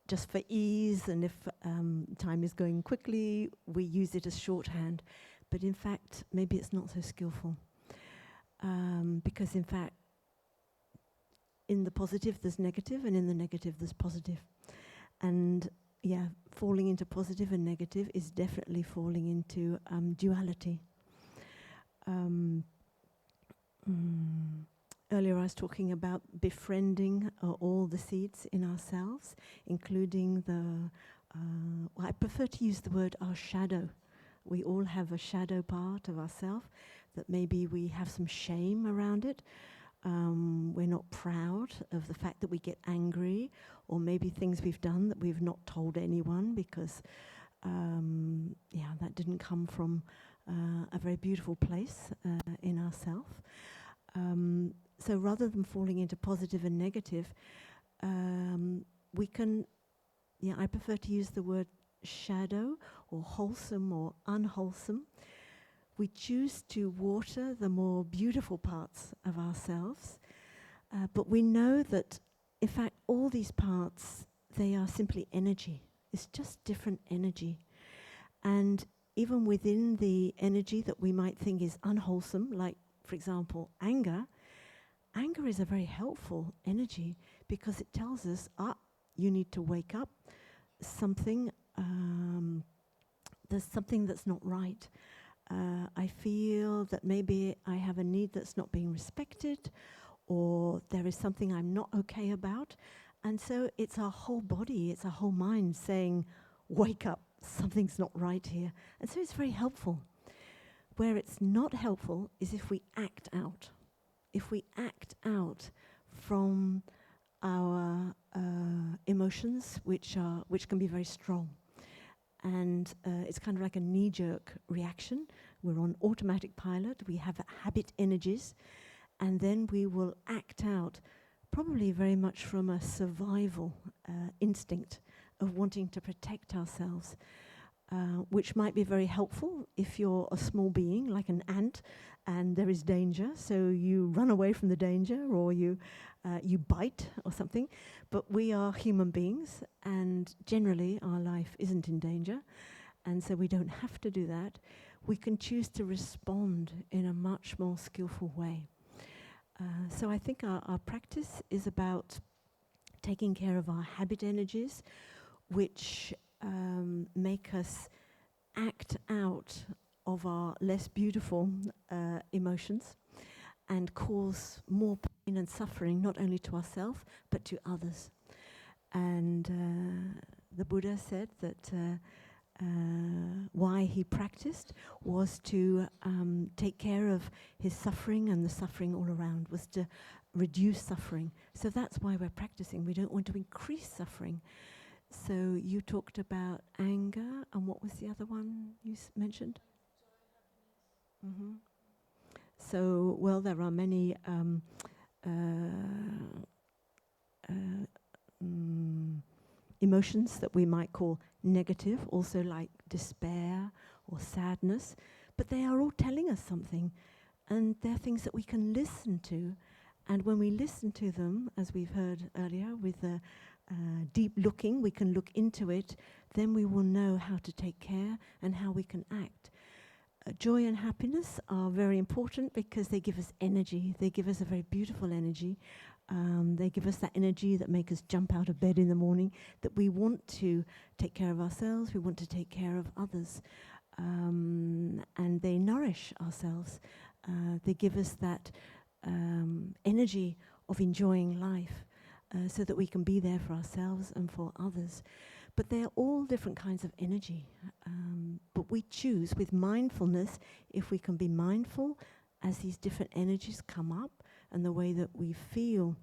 just for ease and if time is going quickly, we use it as shorthand. But in fact, maybe it's not so skillful. Because in fact, in the positive there's negative, and in the negative there's positive. And falling into positive and negative is definitely falling into duality. Earlier I was talking about befriending all the seeds in ourselves, including I prefer to use the word our shadow, We all have a shadow part of ourselves that maybe we have some shame around it. We're not proud of the fact that we get angry, or maybe things we've done that we've not told anyone because, that didn't come from a very beautiful place in ourselves. So rather than falling into positive and negative, we can, I prefer to use the word shadow or wholesome or unwholesome. We choose to water the more beautiful parts of ourselves, but we know that, in fact, all these parts, they are simply energy. It's just different energy. And even within the energy that we might think is unwholesome, like, for example, anger is a very helpful energy because it tells us, you need to wake up. There's something that's not right. I feel that maybe I have a need that's not being respected, or there is something I'm not okay about. And so it's our whole body, it's our whole mind saying, wake up, something's not right here. And so it's very helpful. Where it's not helpful is if we act out. If we act out from our emotions, which can be very strong. And it's kind of like a knee-jerk reaction. We're on automatic pilot. We have habit energies. And then we will act out, probably very much from a survival instinct of wanting to protect ourselves, which might be very helpful if you're a small being, like an ant, and there is danger. So you run away from the danger, or you bite or something. But we are human beings, and generally our life isn't in danger. And so we don't have to do that. We can choose to respond in a much more skillful way. So I think our practice is about taking care of our habit energies, which make us act out of our less beautiful emotions and cause more pain and suffering, not only to ourselves, but to others. And the Buddha said that why he practiced was to take care of his suffering and the suffering all around, was to reduce suffering. So that's why we're practicing. We don't want to increase suffering. So you talked about anger, and what was the other one you mentioned? Mm-hmm. So, well, there are many emotions that we might call negative, also like despair or sadness, but they are all telling us something, and they're things that we can listen to. And when we listen to them, as we've heard earlier, with the deep looking, we can look into it, then we will know how to take care and how we can act. Joy and happiness are very important because they give us energy. They give us a very beautiful energy. They give us that energy that makes us jump out of bed in the morning, that we want to take care of ourselves, we want to take care of others. And they nourish ourselves. They give us that energy of enjoying life so that we can be there for ourselves and for others. But they are all different kinds of energy. But we choose with mindfulness, if we can be mindful as these different energies come up, and the way that we feel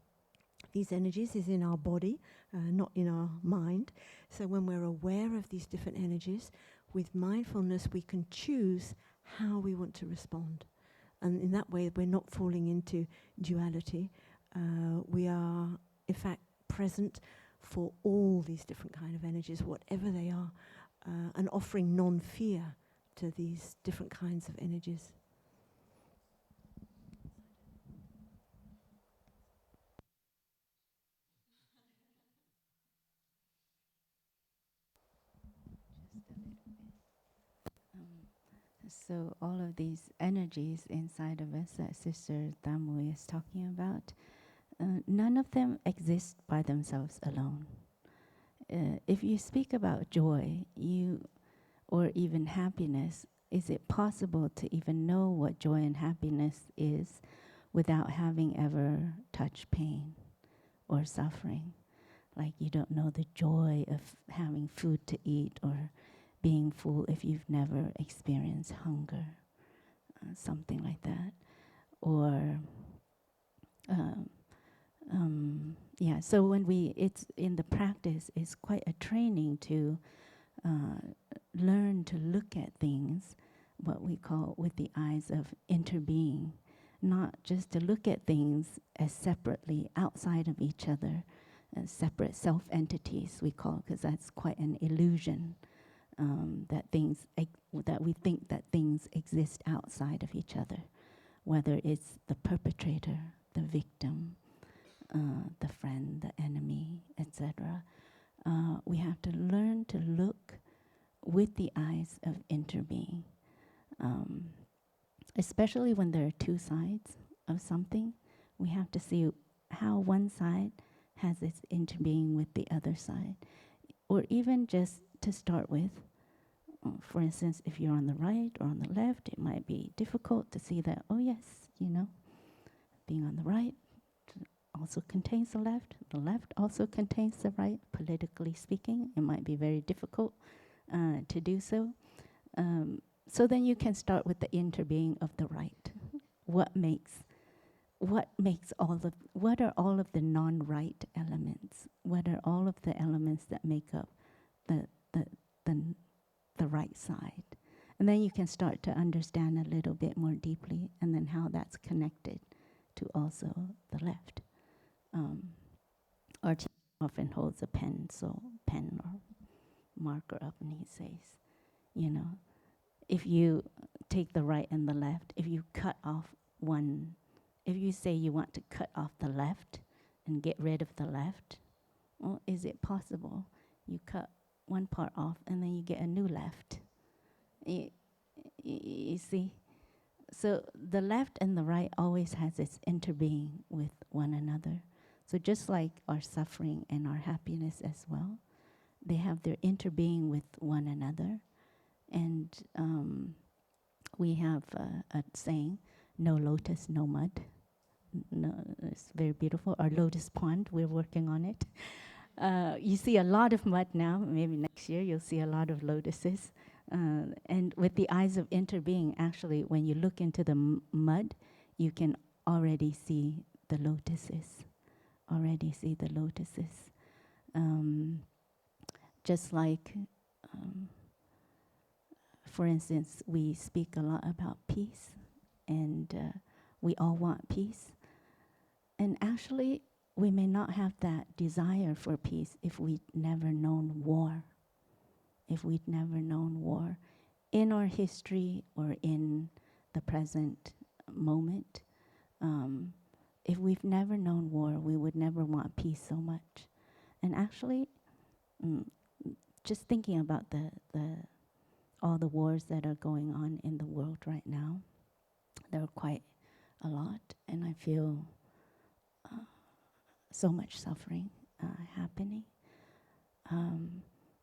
these energies is in our body, not in our mind. So when we're aware of these different energies, with mindfulness we can choose how we want to respond. And in that way we're not falling into duality. We are, in fact, present for all these different kind of energies, whatever they are, and offering non-fear to these different kinds of energies. So all of these energies inside of us that Sister Tamu is talking about, none of them exist by themselves alone. If you speak about joy, or even happiness, is it possible to even know what joy and happiness is without having ever touched pain or suffering? Like you don't know the joy of having food to eat, or being full if you've never experienced hunger, something like that. Or, so when it's in the practice, it's quite a training to learn to look at things, what we call with the eyes of interbeing, not just to look at things as separately outside of each other, as separate self-entities we call, because that's quite an illusion, that we think that things exist outside of each other, whether it's the perpetrator, the victim, the friend, the enemy, etc. We have to learn to look with the eyes of interbeing, especially when there are two sides of something. We have to see how one side has its interbeing with the other side, or even just to start with. For instance, if you're on the right or on the left, it might be difficult to see that, oh yes, being on the right also contains the left also contains the right. Politically speaking, it might be very difficult to do so. So then you can start with the interbeing of the right. What are all of the non-right elements? What are all of the elements that make up the right side? And then you can start to understand a little bit more deeply, and then how that's connected to also the left. Archie often holds a pen or marker up, and he says, if you take the right and the left, if you say you want to cut off the left and get rid of the left, well, is it possible? You cut one part off and then you get a new left. You see? So the left and the right always has its interbeing with one another. So just like our suffering and our happiness as well, they have their interbeing with one another. And we have a saying, no lotus, no mud. No, it's very beautiful. Our lotus pond, we're working on it. You see a lot of mud now. Maybe next year you'll see a lot of lotuses. And with the eyes of interbeing, actually, when you look into the mud, you can already see the lotuses. Just like, for instance, we speak a lot about peace, and we all want peace. And actually, we may not have that desire for peace if we'd never known war. In our history or in the present moment, if we've never known war, we would never want peace so much. And actually, just thinking about all the wars that are going on in the world right now, there are quite a lot, and I feel so much suffering happening.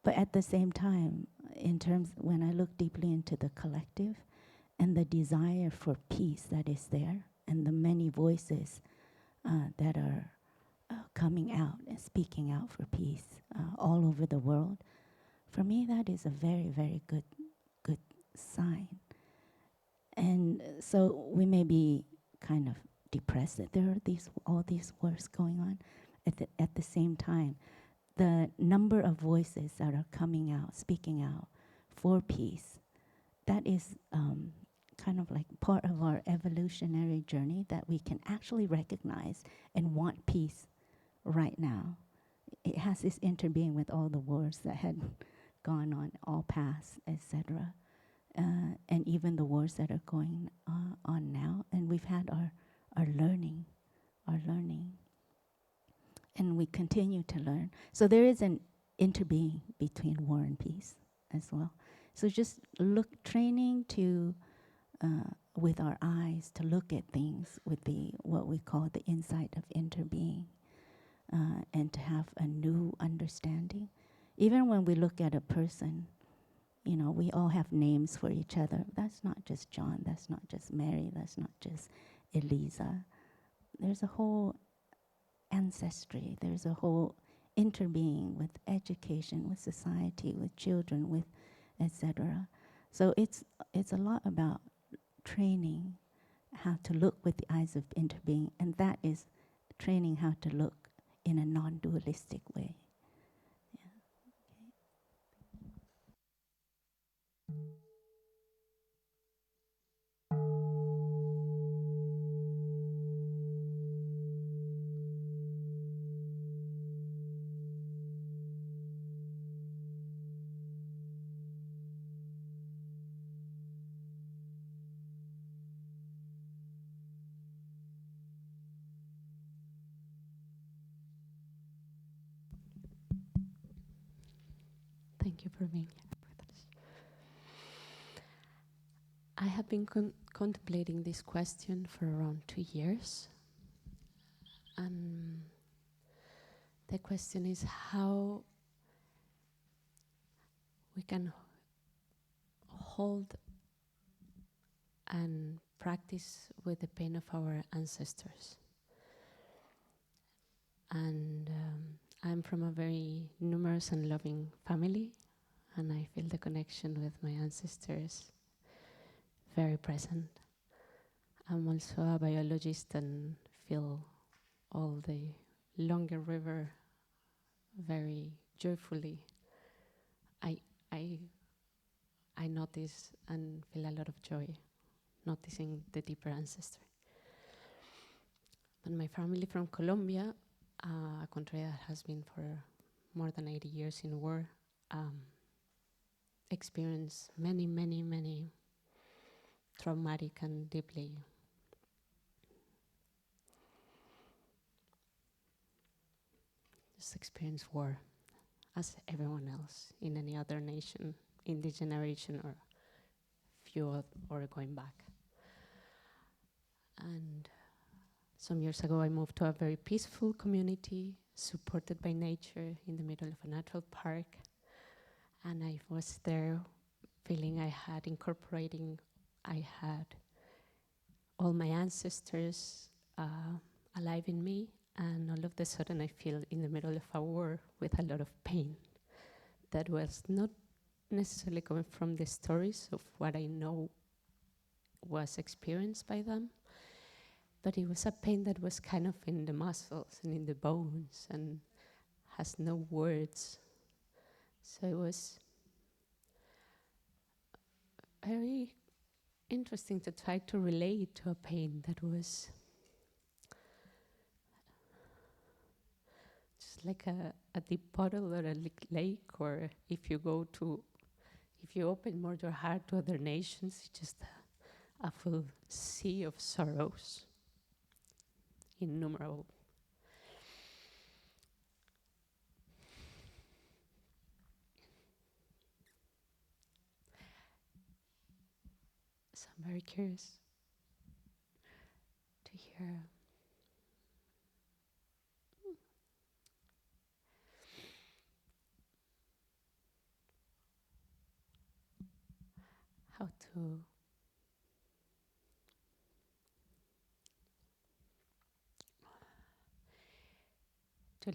But at the same time, when I look deeply into the collective and the desire for peace that is there, and the many voices that are coming out and speaking out for peace all over the world, for me that is a very, very good sign. And so we may be kind of depressed that there are all these wars going on. At the same time, the number of voices that are coming out, speaking out for peace, that is kind of like part of our evolutionary journey, that we can actually recognize and want peace right now. It has this interbeing with all the wars that had gone on, all past, etc. And even the wars that are going on now. And we've had our learning. And we continue to learn. So there is an interbeing between war and peace as well. So just training to, with our eyes, to look at things with what we call the insight of interbeing, and to have a new understanding. Even when we look at a person, we all have names for each other. That's not just John, that's not just Mary, that's not just Eliza. There's a whole ancestry, there's a whole interbeing with education, with society, with children, with etc. So it's a lot about training how to look with the eyes of interbeing, and that is training how to look in a non-dualistic way. Thank you for being here with us. I have been contemplating this question for around 2 years. And the question is how we can hold and practice with the pain of our ancestors. And I'm from a very numerous and loving family, and I feel the connection with my ancestors very present. I'm also a biologist and feel all the longer river very joyfully. I notice and feel a lot of joy noticing the deeper ancestry. But my family from Colombia, a country that has been for more than 80 years in war, experienced many traumatic and deeply just experienced war as everyone else in any other nation in this generation or few or going back. And some years ago I moved to a very peaceful community supported by nature in the middle of a natural park, and I was there feeling I had all my ancestors alive in me, and all of a sudden I feel in the middle of a war with a lot of pain that was not necessarily coming from the stories of what I know was experienced by them, but it was a pain that was kind of in the muscles and in the bones and has no words. So it was very interesting to try to relate to a pain that was just like a deep puddle or a lake, or if you open more your heart to other nations, it's just a full sea of sorrows, innumerable. So I'm very curious to hear how to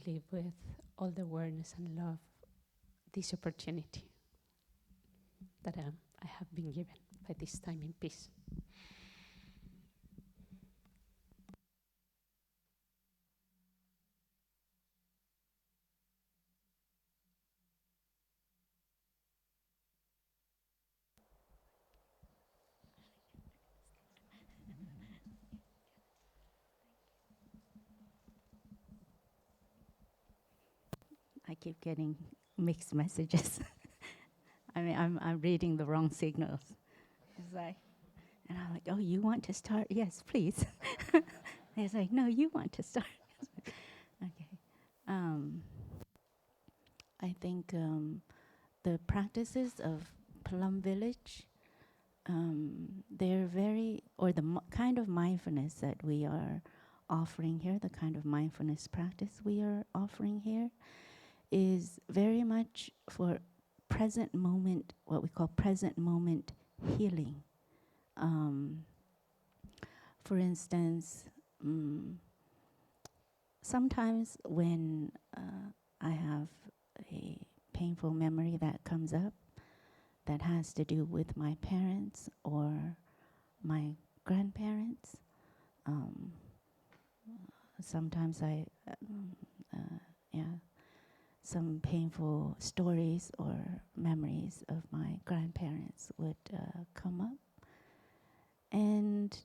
live with all the awareness and love this opportunity that I have been given by this time in peace. I keep getting mixed messages. I mean, I'm reading the wrong signals. It's like, and I'm like, oh, you want to start? Yes, please. It's like, no, you want to start. Okay. I think the practices of Plum Village, they're the kind of mindfulness that we are offering here, the kind of mindfulness practice we are offering here, is very much for present moment, what we call present moment healing. For instance, sometimes when I have a painful memory that comes up, that has to do with my parents or my grandparents. Um, sometimes some painful stories or memories of my grandparents would come up. And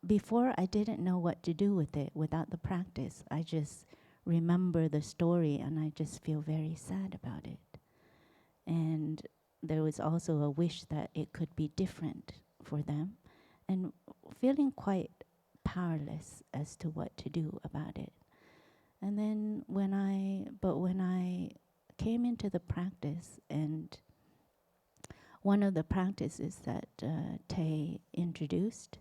before, I didn't know what to do with it without the practice. I just remember the story and I just feel very sad about it. And there was also a wish that it could be different for them, and feeling quite powerless as to what to do about it. And then when I came into the practice, and one of the practices that Tay introduced,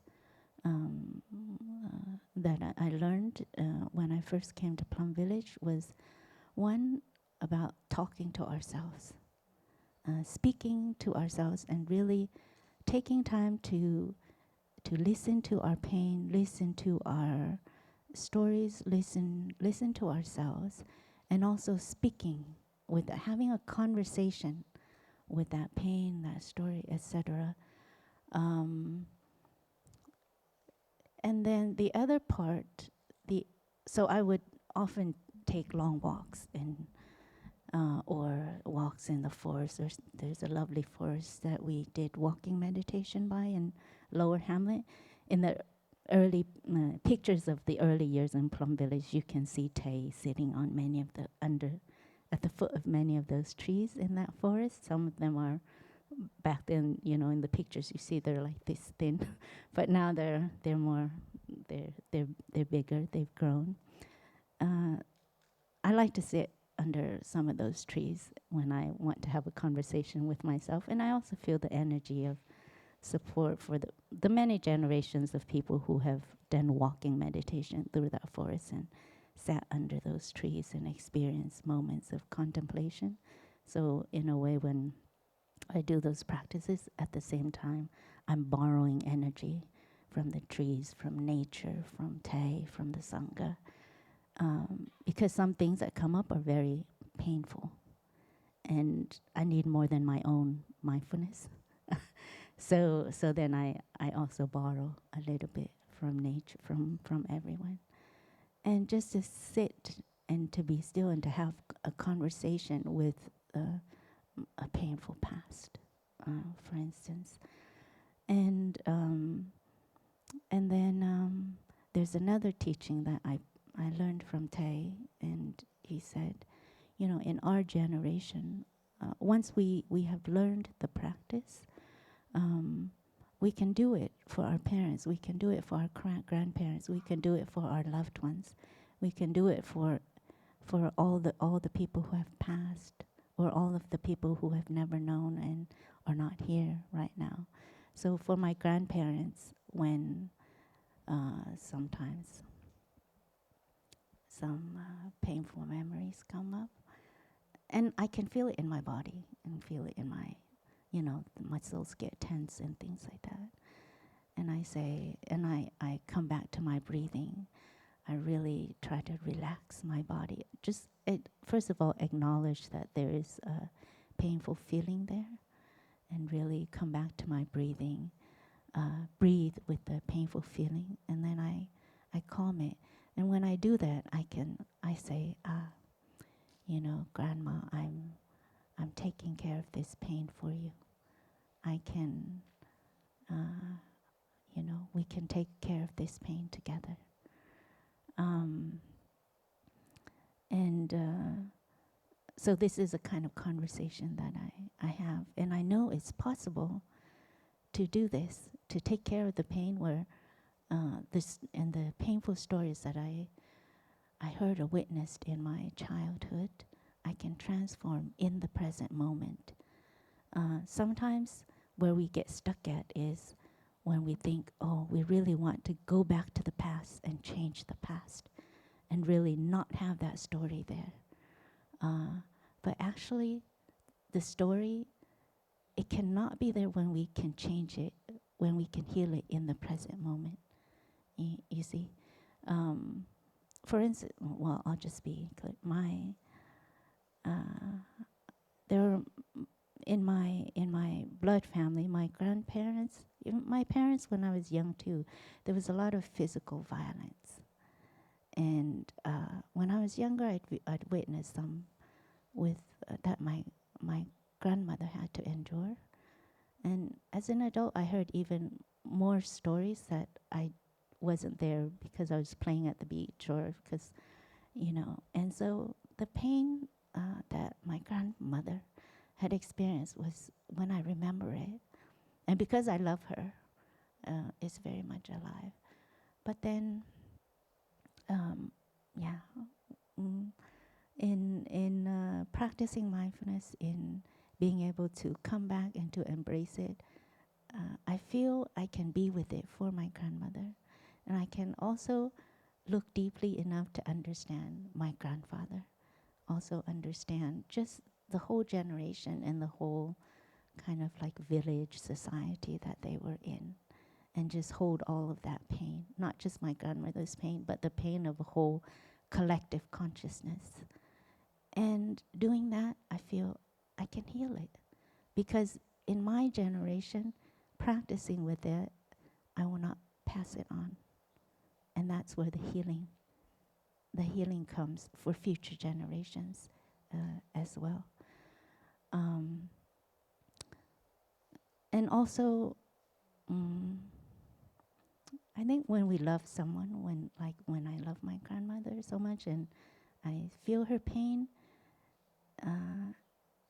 that I learned when I first came to Plum Village, was one about talking to ourselves, speaking to ourselves, and really taking time to listen to our pain, listen to our stories, listen to ourselves, and also speaking with, having a conversation with that pain, that story, etc. And then the other part, so I would often take long walks or walks in the forest. There's a lovely forest that we did walking meditation by in Lower Hamlet. In the early pictures of the early years in Plum Village, you can see Tay sitting on at the foot of many of those trees in that forest. Some of them are, back then, in the pictures you see they're like this thin, but now they're bigger. They've grown. I like to sit under some of those trees when I want to have a conversation with myself, and I also feel the energy of support for the many generations of people who have done walking meditation through that forest and sat under those trees and experienced moments of contemplation. So in a way, when I do those practices, at the same time, I'm borrowing energy from the trees, from nature, from Tay, from the Sangha, because some things that come up are very painful, and I need more than my own mindfulness. So then I also borrow a little bit from nature, from everyone, and just to sit and to be still and to have a conversation with a painful past, for instance. And then there's another teaching that I learned from Tay, and he said, in our generation, once we have learned the practice, we can do it for our parents, we can do it for our grandparents, we can do it for our loved ones, we can do it for all the people who have passed, or all of the people who have never known and are not here right now. So for my grandparents, when sometimes some painful memories come up, and I can feel it in my body and feel it in my, the muscles get tense and things like that. And I say, and I come back to my breathing. I really try to relax my body. Just first of all, acknowledge that there is a painful feeling there, and really come back to my breathing. Breathe with the painful feeling, and then I calm it. And when I do that, I say, Grandma, I'm taking care of this pain for you. I can, we can take care of this pain together. So this is a kind of conversation that I have, and I know it's possible to do this, to take care of the pain where this and the painful stories that I heard or witnessed in my childhood, I can transform in the present moment. Sometimes where we get stuck at is when we think, we really want to go back to the past and change the past and really not have that story there. But actually, the story, it cannot be there when we can change it, when we can heal it in the present moment. You see? For instance, I'll just be clear. There are in my blood family, my grandparents, even my parents when I was young too, there was a lot of physical violence. And when I was younger, I'd witnessed some with that my grandmother had to endure. And as an adult, I heard even more stories that I wasn't there because I was playing at the beach or because, And so the pain that my grandmother had experienced was when I remember it. And because I love her, it's very much alive. But then, in practicing mindfulness, in being able to come back and to embrace it, I feel I can be with it for my grandmother. And I can also look deeply enough to understand my grandfather, also understand just the whole generation and the whole kind of like village society that they were in, and just hold all of that pain, not just my grandmother's pain, but the pain of a whole collective consciousness. And doing that, I feel I can heal it. Because in my generation, practicing with it, I will not pass it on. And that's where the healing comes for future generations as well. And also, I think when we love someone, when I love my grandmother so much and I feel her pain,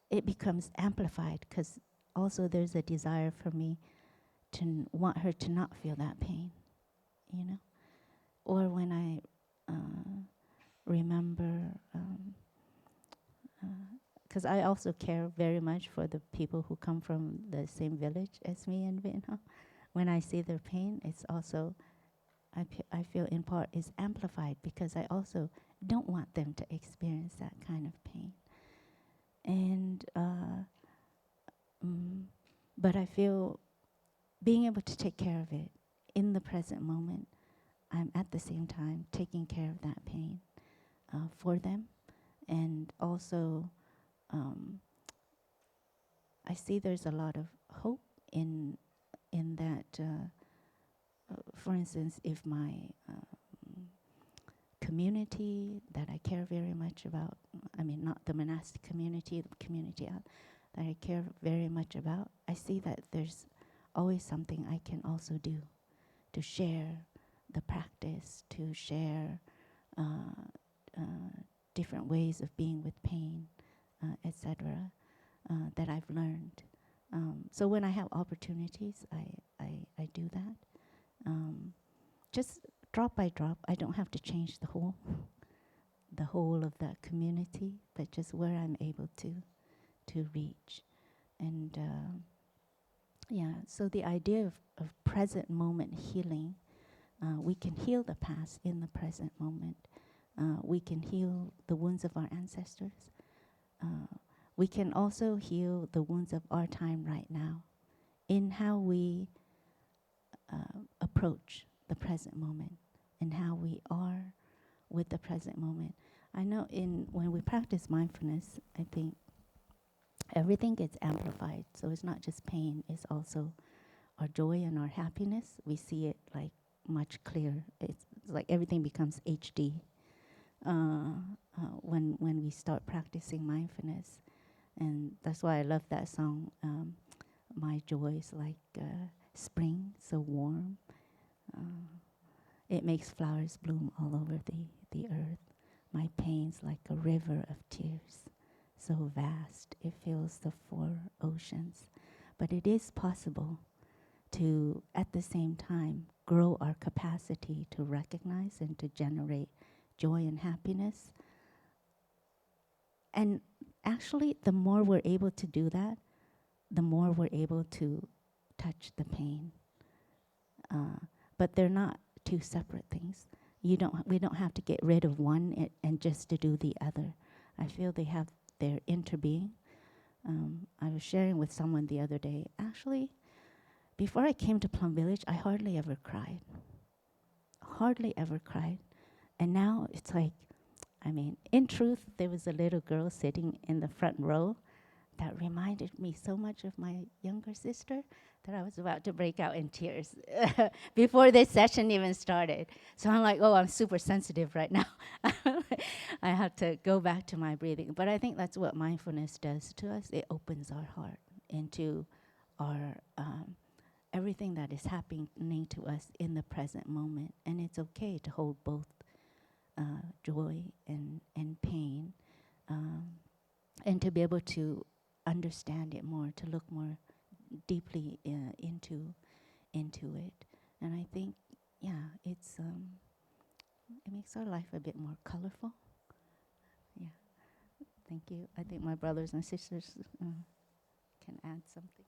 it becomes amplified because also there's a desire for me to want her to not feel that pain, Or when I remember, because I also care very much for the people who come from the same village as me in Vietnam. When I see their pain, it's also, I feel in part is amplified because I also don't want them to experience that kind of pain. And, but I feel being able to take care of it in the present moment, I'm at the same time taking care of that pain for them. And also, I see there's a lot of hope in that. For instance, if my community that I care very much about, not the monastic community, the community that I care very much about, I see that there's always something I can also do to share the practice, to share different ways of being with pain, etc., that I've learned. So when I have opportunities, I do that. Just drop by drop. I don't have to change the whole of the community, but just where I'm able to reach. And so the idea of present moment healing, we can heal the past in the present moment. We can heal the wounds of our ancestors. We can also heal the wounds of our time right now in how we approach the present moment and how we are with the present moment. I know when we practice mindfulness, I think everything gets amplified. So it's not just pain, it's also our joy and our happiness. We see it like much clearer. It's like everything becomes HD when we start practicing mindfulness. And that's why I love that song, My Joy's Like Spring, so warm. It makes flowers bloom all over the earth. My pain's like a river of tears, so vast it fills the 4 oceans. But it is possible to, at the same time, grow our capacity to recognize and to generate joy and happiness. And actually, the more we're able to do that, the more we're able to touch the pain. But they're not two separate things. We don't have to get rid of one and just to do the other. I feel they're interbeing. I was sharing with someone the other day, actually, before I came to Plum Village, I hardly ever cried. Hardly ever cried. And now it's like, in truth, there was a little girl sitting in the front row that reminded me so much of my younger sister that I was about to break out in tears before this session even started. So I'm like, oh, I'm super sensitive right now. I have to go back to my breathing. But I think that's what mindfulness does to us. It opens our heart into our everything that is happening to us in the present moment. And it's okay to hold both joy and pain, and to be able to understand it more, to look more deeply into it. And I think, yeah, it makes our life a bit more colorful. Yeah, thank you. I think my brothers and sisters can add something.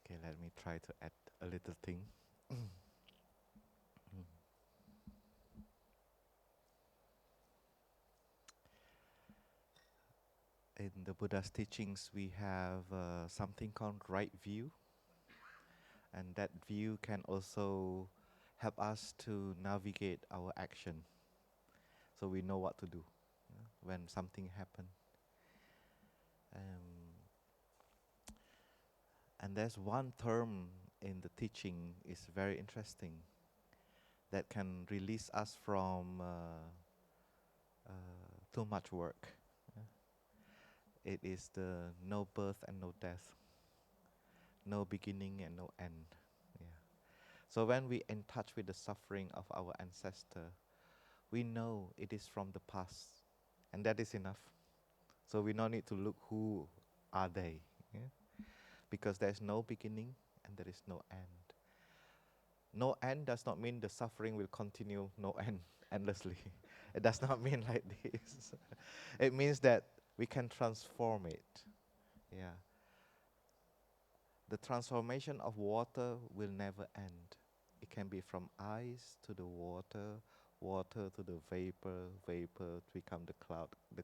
Okay, let me try to add a little thing. In the Buddha's teachings, we have something called right view, and that view can also help us to navigate our action, so we know what to do when something happens. And there's one term in the teaching is very interesting that can release us from too much work. It is the no birth and no death, no beginning and no end. Yeah. So when we in touch with the suffering of our ancestor, we know it is from the past, and that is enough. So we don't need to look who are they, yeah? Because there's no beginning and there is no end. No end does not mean the suffering will continue no end endlessly. It does not mean like this. It means that we can transform it. Yeah. The transformation of water will never end. It can be from ice to the water, water to the vapor, vapor to become the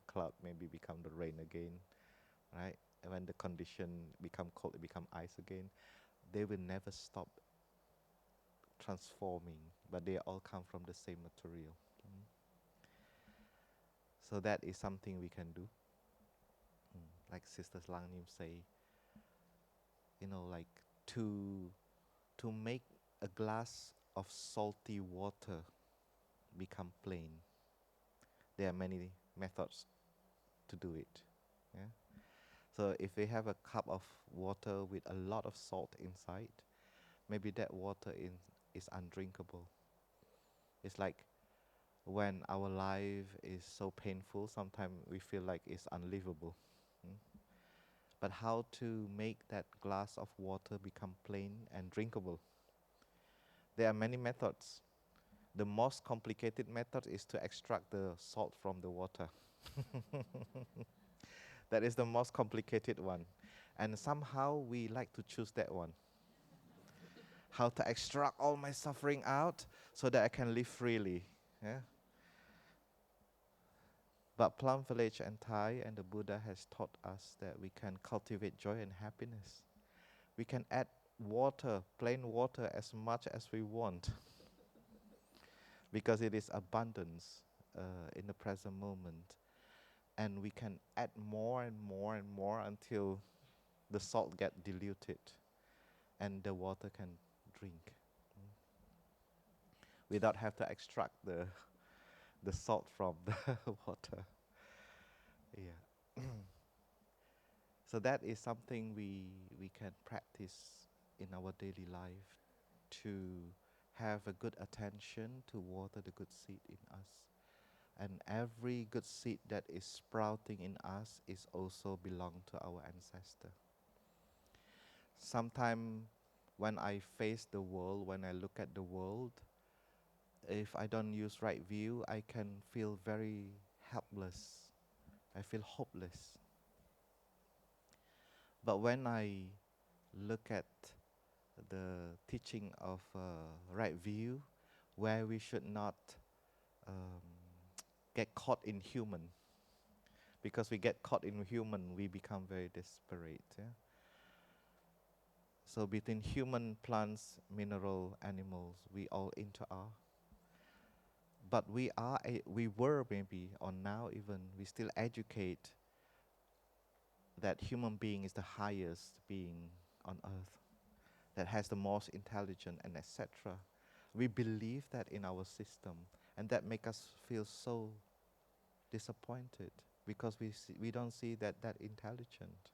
cloud maybe become the rain again, right? And when the condition become cold, it become ice again. They will never stop transforming, but they all come from the same material. So that is something we can do. Like Sister Langnim say, like to make a glass of salty water become plain. There are many methods to do it. Yeah. So if we have a cup of water with a lot of salt inside, maybe that water is undrinkable. It's like when our life is so painful, sometimes we feel like it's unlivable. But how to make that glass of water become plain and drinkable? There are many methods. The most complicated method is to extract the salt from the water. That is the most complicated one. And somehow we like to choose that one. How to extract all my suffering out so that I can live freely. Yeah? But Plum Village and Thai and the Buddha has taught us that we can cultivate joy and happiness. We can add water, plain water, as much as we want. Because it is abundance in the present moment. And we can add more and more and more until the salt get diluted and the water can drink. Without have to extract the salt from the water. Yeah. So that is something we can practice in our daily life, to have a good attention to water the good seed in us. And every good seed that is sprouting in us is also belong to our ancestor. Sometimes when I face the world, when I look at the world, if I don't use right view, I can feel very helpless. I feel hopeless. But when I look at the teaching of right view, where we should not get caught in human, because we get caught in human, we become very desperate. Yeah? So between human, plants, mineral, animals, we all interact. But we were maybe, or now even, we still educate that human being is the highest being on earth, that has the most intelligent and etc. We believe that in our system, and that make us feel so disappointed because we don't see that intelligent.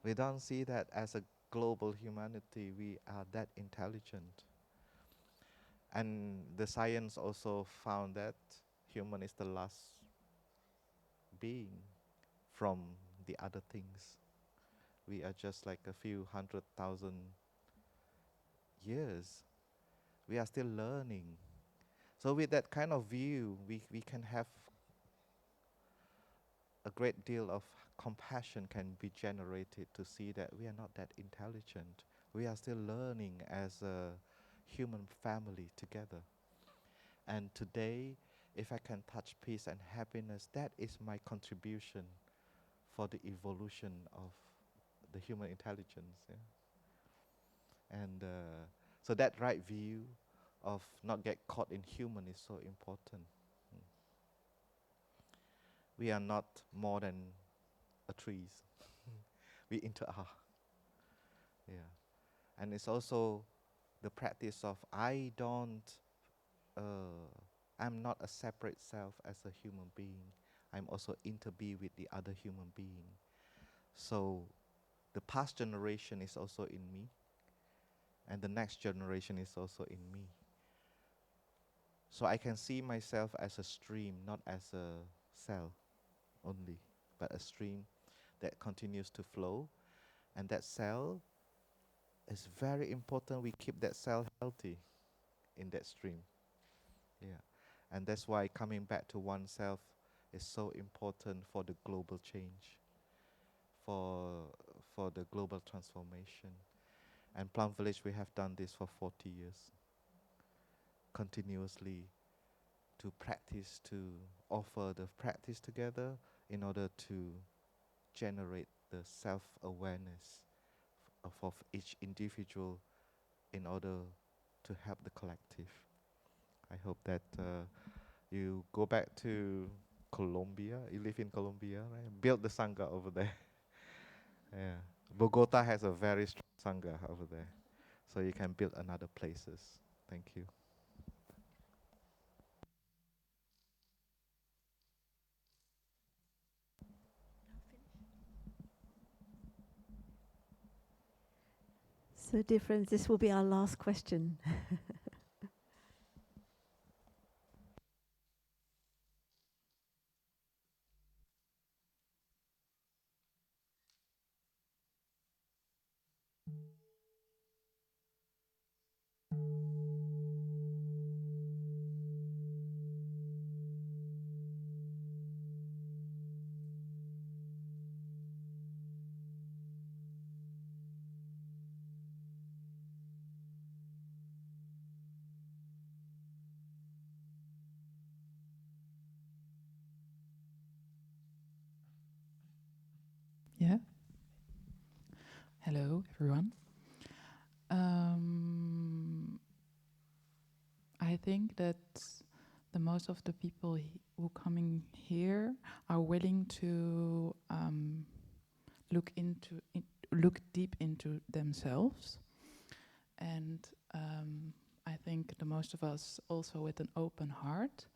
We don't see that as a global humanity we are that intelligent. And the science also found that human is the last being from the other things. We are just like a few 100,000 years. We are still learning. So with that kind of view, we can have a great deal of compassion can be generated to see that we are not that intelligent. We are still learning as a human family together. And today, if I can touch peace and happiness, that is my contribution for the evolution of the human intelligence. Yeah? And so that right view of not get caught in human is so important. Mm. We are not more than a trees. We are. Yeah. And it's also the practice of I'm not a separate self as a human being. I'm also interbe with the other human being. So the past generation is also in me, and the next generation is also in me. So I can see myself as a stream, not as a cell only, but a stream that continues to flow. And that cell is very important. We keep that cell healthy in that stream. Yeah. And that's why coming back to oneself is so important for the global change, for the global transformation. And Plum Village, we have done this for 40 years, continuously to practice, to offer the practice together in order to generate the self-awareness of each individual in order to help the collective. I hope that you go back to Colombia. You live in Colombia, right? Build the Sangha over there. Yeah. Bogota has a very strong Sangha over there. So you can build another places. Thank you. So, dear friends, this will be our last question. Yeah. Hello, everyone. I think that the most of the people who coming here are willing to look deep into themselves, and I think the most of us also with an open heart.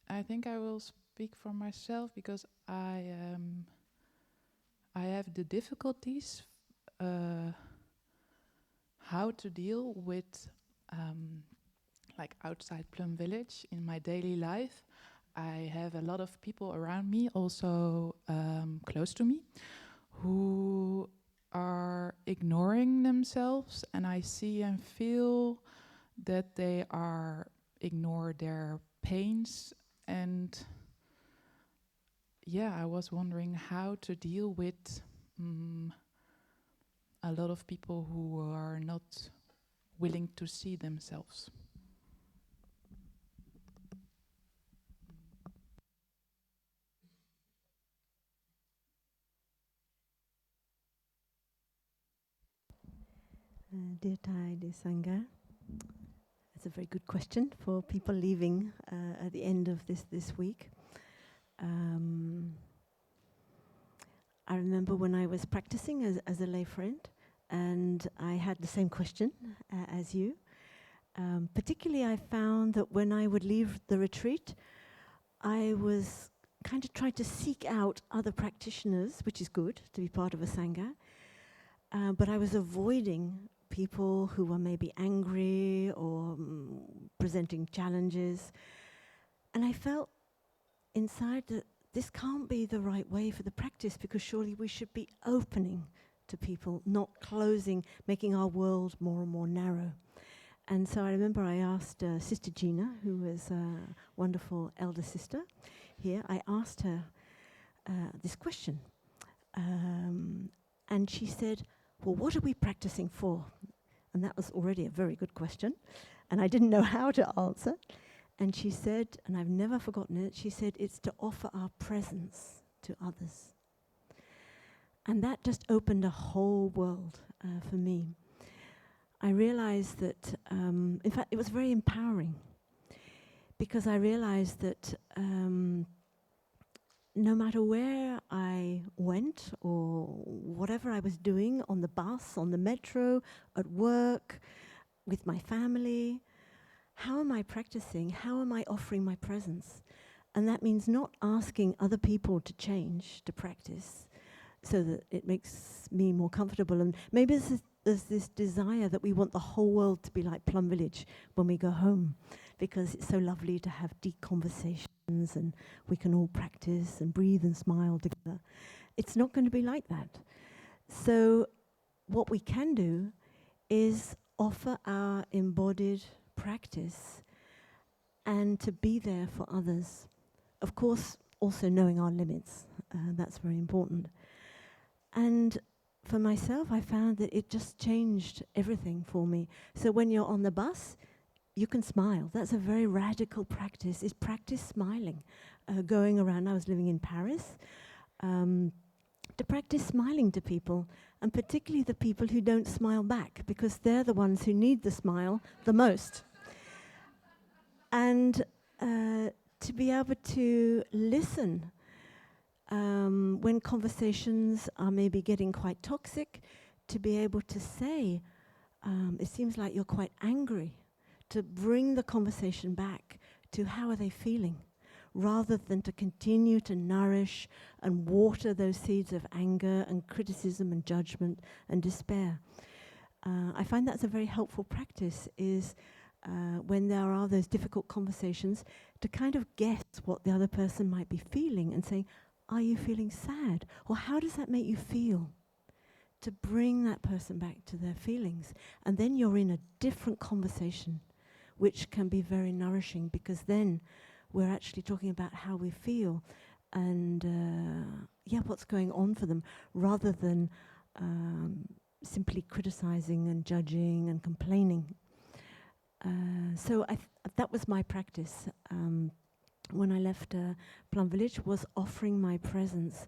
I think I will speak for myself because I have the difficulties how to deal with like outside Plum Village in my daily life. I have a lot of people around me, also close to me, who are ignoring themselves, and I see and feel that they are ignore their pains. And yeah, I was wondering how to deal with a lot of people who are not willing to see themselves. Dear Thai, dear Sangha, that's a very good question for people leaving at the end of this week. I remember when I was practicing as a lay friend, and I had the same question as you. Particularly, I found that when I would leave the retreat, I was kind of trying to seek out other practitioners, which is good to be part of a Sangha, but I was avoiding people who were maybe angry or presenting challenges. And I felt inside that this can't be the right way for the practice, because surely we should be opening to people, not closing, making our world more and more narrow. And so I remember I asked Sister Gina, who was a wonderful elder sister here, I asked her this question. And she said, well, what are we practicing for? And that was already a very good question. And I didn't know how to answer. And she said, and I've never forgotten it, she said, it's to offer our presence to others. And that just opened a whole world for me. I realized that, in fact, it was very empowering, because I realized that no matter where I went or whatever I was doing, on the bus, on the metro, at work, with my family, how am I practicing? How am I offering my presence? And that means not asking other people to change, to practice, so that it makes me more comfortable. And maybe there's this desire that we want the whole world to be like Plum Village when we go home, because it's so lovely to have deep conversations and we can all practice and breathe and smile together. It's not going to be like that. So what we can do is offer our embodied practice and to be there for others. Of course, also knowing our limits. That's very important. And for myself, I found that it just changed everything for me. So when you're on the bus, you can smile. That's a very radical practice, is practice smiling. Going around, I was living in Paris, to practice smiling to people, and particularly the people who don't smile back, because they're the ones who need the smile the most. And to be able to listen when conversations are maybe getting quite toxic, to be able to say, it seems like you're quite angry, to bring the conversation back to how are they feeling, rather than to continue to nourish and water those seeds of anger and criticism and judgment and despair. I find that's a very helpful practice, is when there are those difficult conversations, to kind of guess what the other person might be feeling and say, are you feeling sad? Or how does that make you feel? To bring that person back to their feelings. And then you're in a different conversation, which can be very nourishing, because then we're actually talking about how we feel and what's going on for them, rather than simply criticizing and judging and complaining. So that was my practice when I left Plum Village, was offering my presence.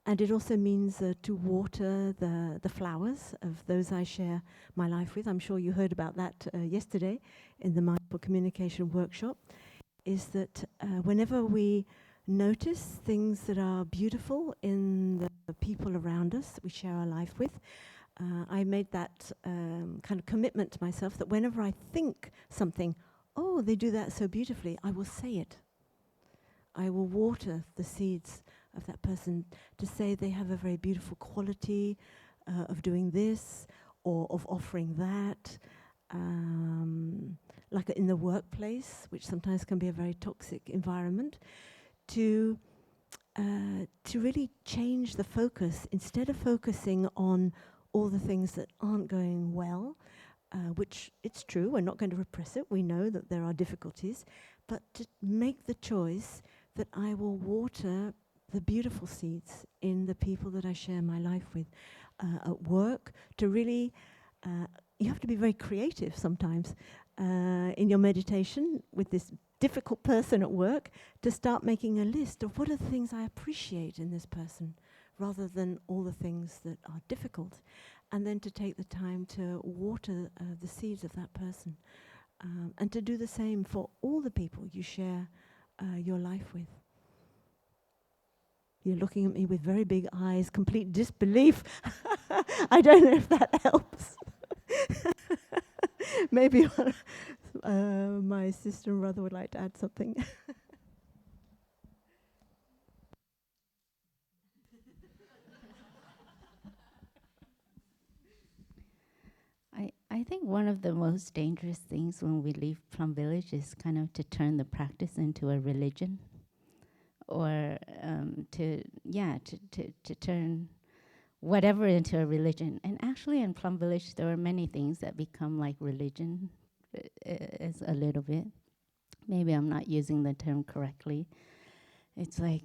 And it also means to water the flowers of those I share my life with. I'm sure you heard about that yesterday in the Mindful Communication Workshop, is that whenever we notice things that are beautiful in the people around us that we share our life with, I made that kind of commitment to myself that whenever I think something, oh, they do that so beautifully, I will say it. I will water the seeds of that person to say they have a very beautiful quality of doing this or of offering that. Like in the workplace, which sometimes can be a very toxic environment, to really change the focus. Instead of focusing on all the things that aren't going well, which it's true, we're not going to repress it, we know that there are difficulties, but to make the choice that I will water the beautiful seeds in the people that I share my life with. At work, to really, you have to be very creative sometimes in your meditation with this difficult person at work, to start making a list of what are the things I appreciate in this person, rather than all the things that are difficult. and then to take the time to water the seeds of that person, and to do the same for all the people you share your life with. You're looking at me with very big eyes, complete disbelief. I don't know if that helps. Maybe my sister and brother would like to add something. I think one of the most dangerous things when we leave Plum Village is kind of to turn the practice into a religion, or to turn whatever into a religion. And actually in Plum Village there are many things that become like religion, is a little bit. Maybe I'm not using the term correctly. It's like,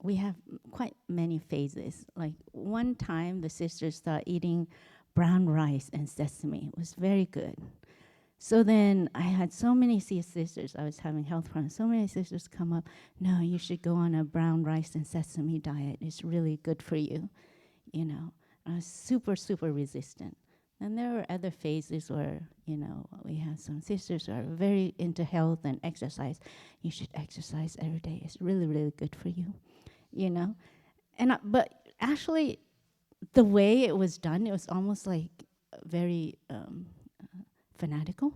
we have quite many phases. Like one time the sisters start eating brown rice and sesame. It was very good. So then I had so many sisters, I was having health problems, so many sisters come up, no, you should go on a brown rice and sesame diet. It's really good for you, you know. I was super, super resistant. And there were other phases where, you know, we had some sisters who are very into health and exercise. You should exercise every day. It's really, really good for you, you know. And but actually, the way it was done, it was almost like very fanatical.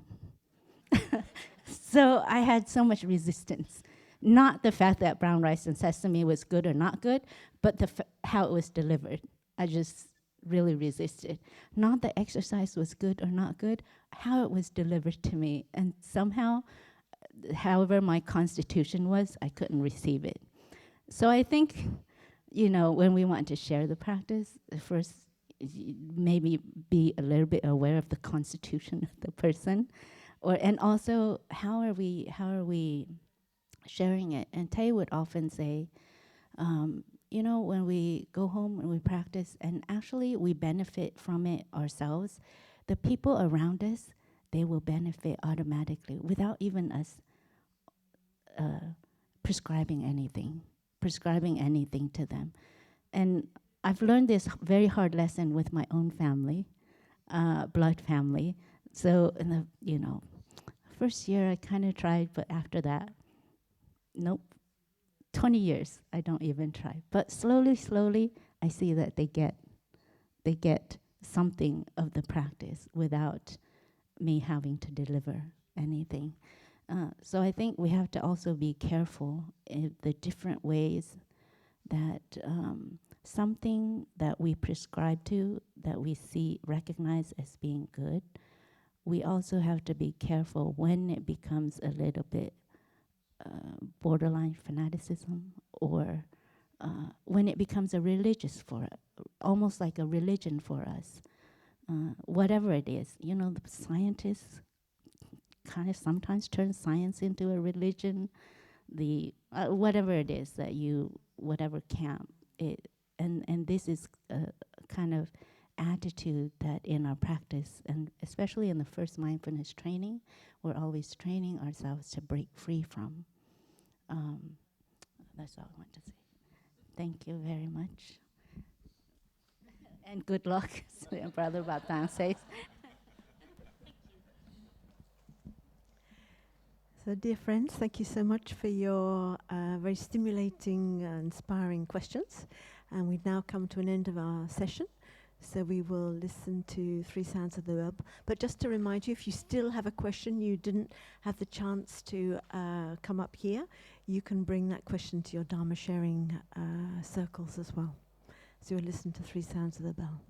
So I had so much resistance. Not the fact that brown rice and sesame was good or not good, but how it was delivered. I just really resisted. Not the exercise was good or not good, how it was delivered to me. And somehow, however my constitution was, I couldn't receive it. So I think, you know, when we want to share the practice, first maybe be a little bit aware of the constitution of the person, and also how are we sharing it. And Tay would often say, you know, when we go home and we practice, and actually we benefit from it ourselves, the people around us, they will benefit automatically without even us prescribing anything to them. And I've learned this very hard lesson with my own family, blood family. So in the, you know, first year I kind of tried, but after that, nope. 20 years, I don't even try. But slowly, I see that they get something of the practice without me having to deliver anything. So I think we have to also be careful in the different ways that something that we prescribe to, that we recognize as being good, we also have to be careful when it becomes a little bit borderline fanaticism, or when it becomes a religious almost like a religion for us. Whatever it is, you know, the scientists kind of sometimes turn science into a religion. The whatever it is that whatever camp it, and this is a kind of attitude that in our practice, and especially in the first mindfulness training, we're always training ourselves to break free from. That's all I want to say. Thank you very much. And good luck, Brother Batang says. So dear friends, thank you so much for your very stimulating, inspiring questions. And we've now come to an end of our session. So we will listen to 3 sounds of the bell. But just to remind you, if you still have a question, you didn't have the chance to come up here, you can bring that question to your Dharma sharing circles as well. So you'll listen to 3 sounds of the bell.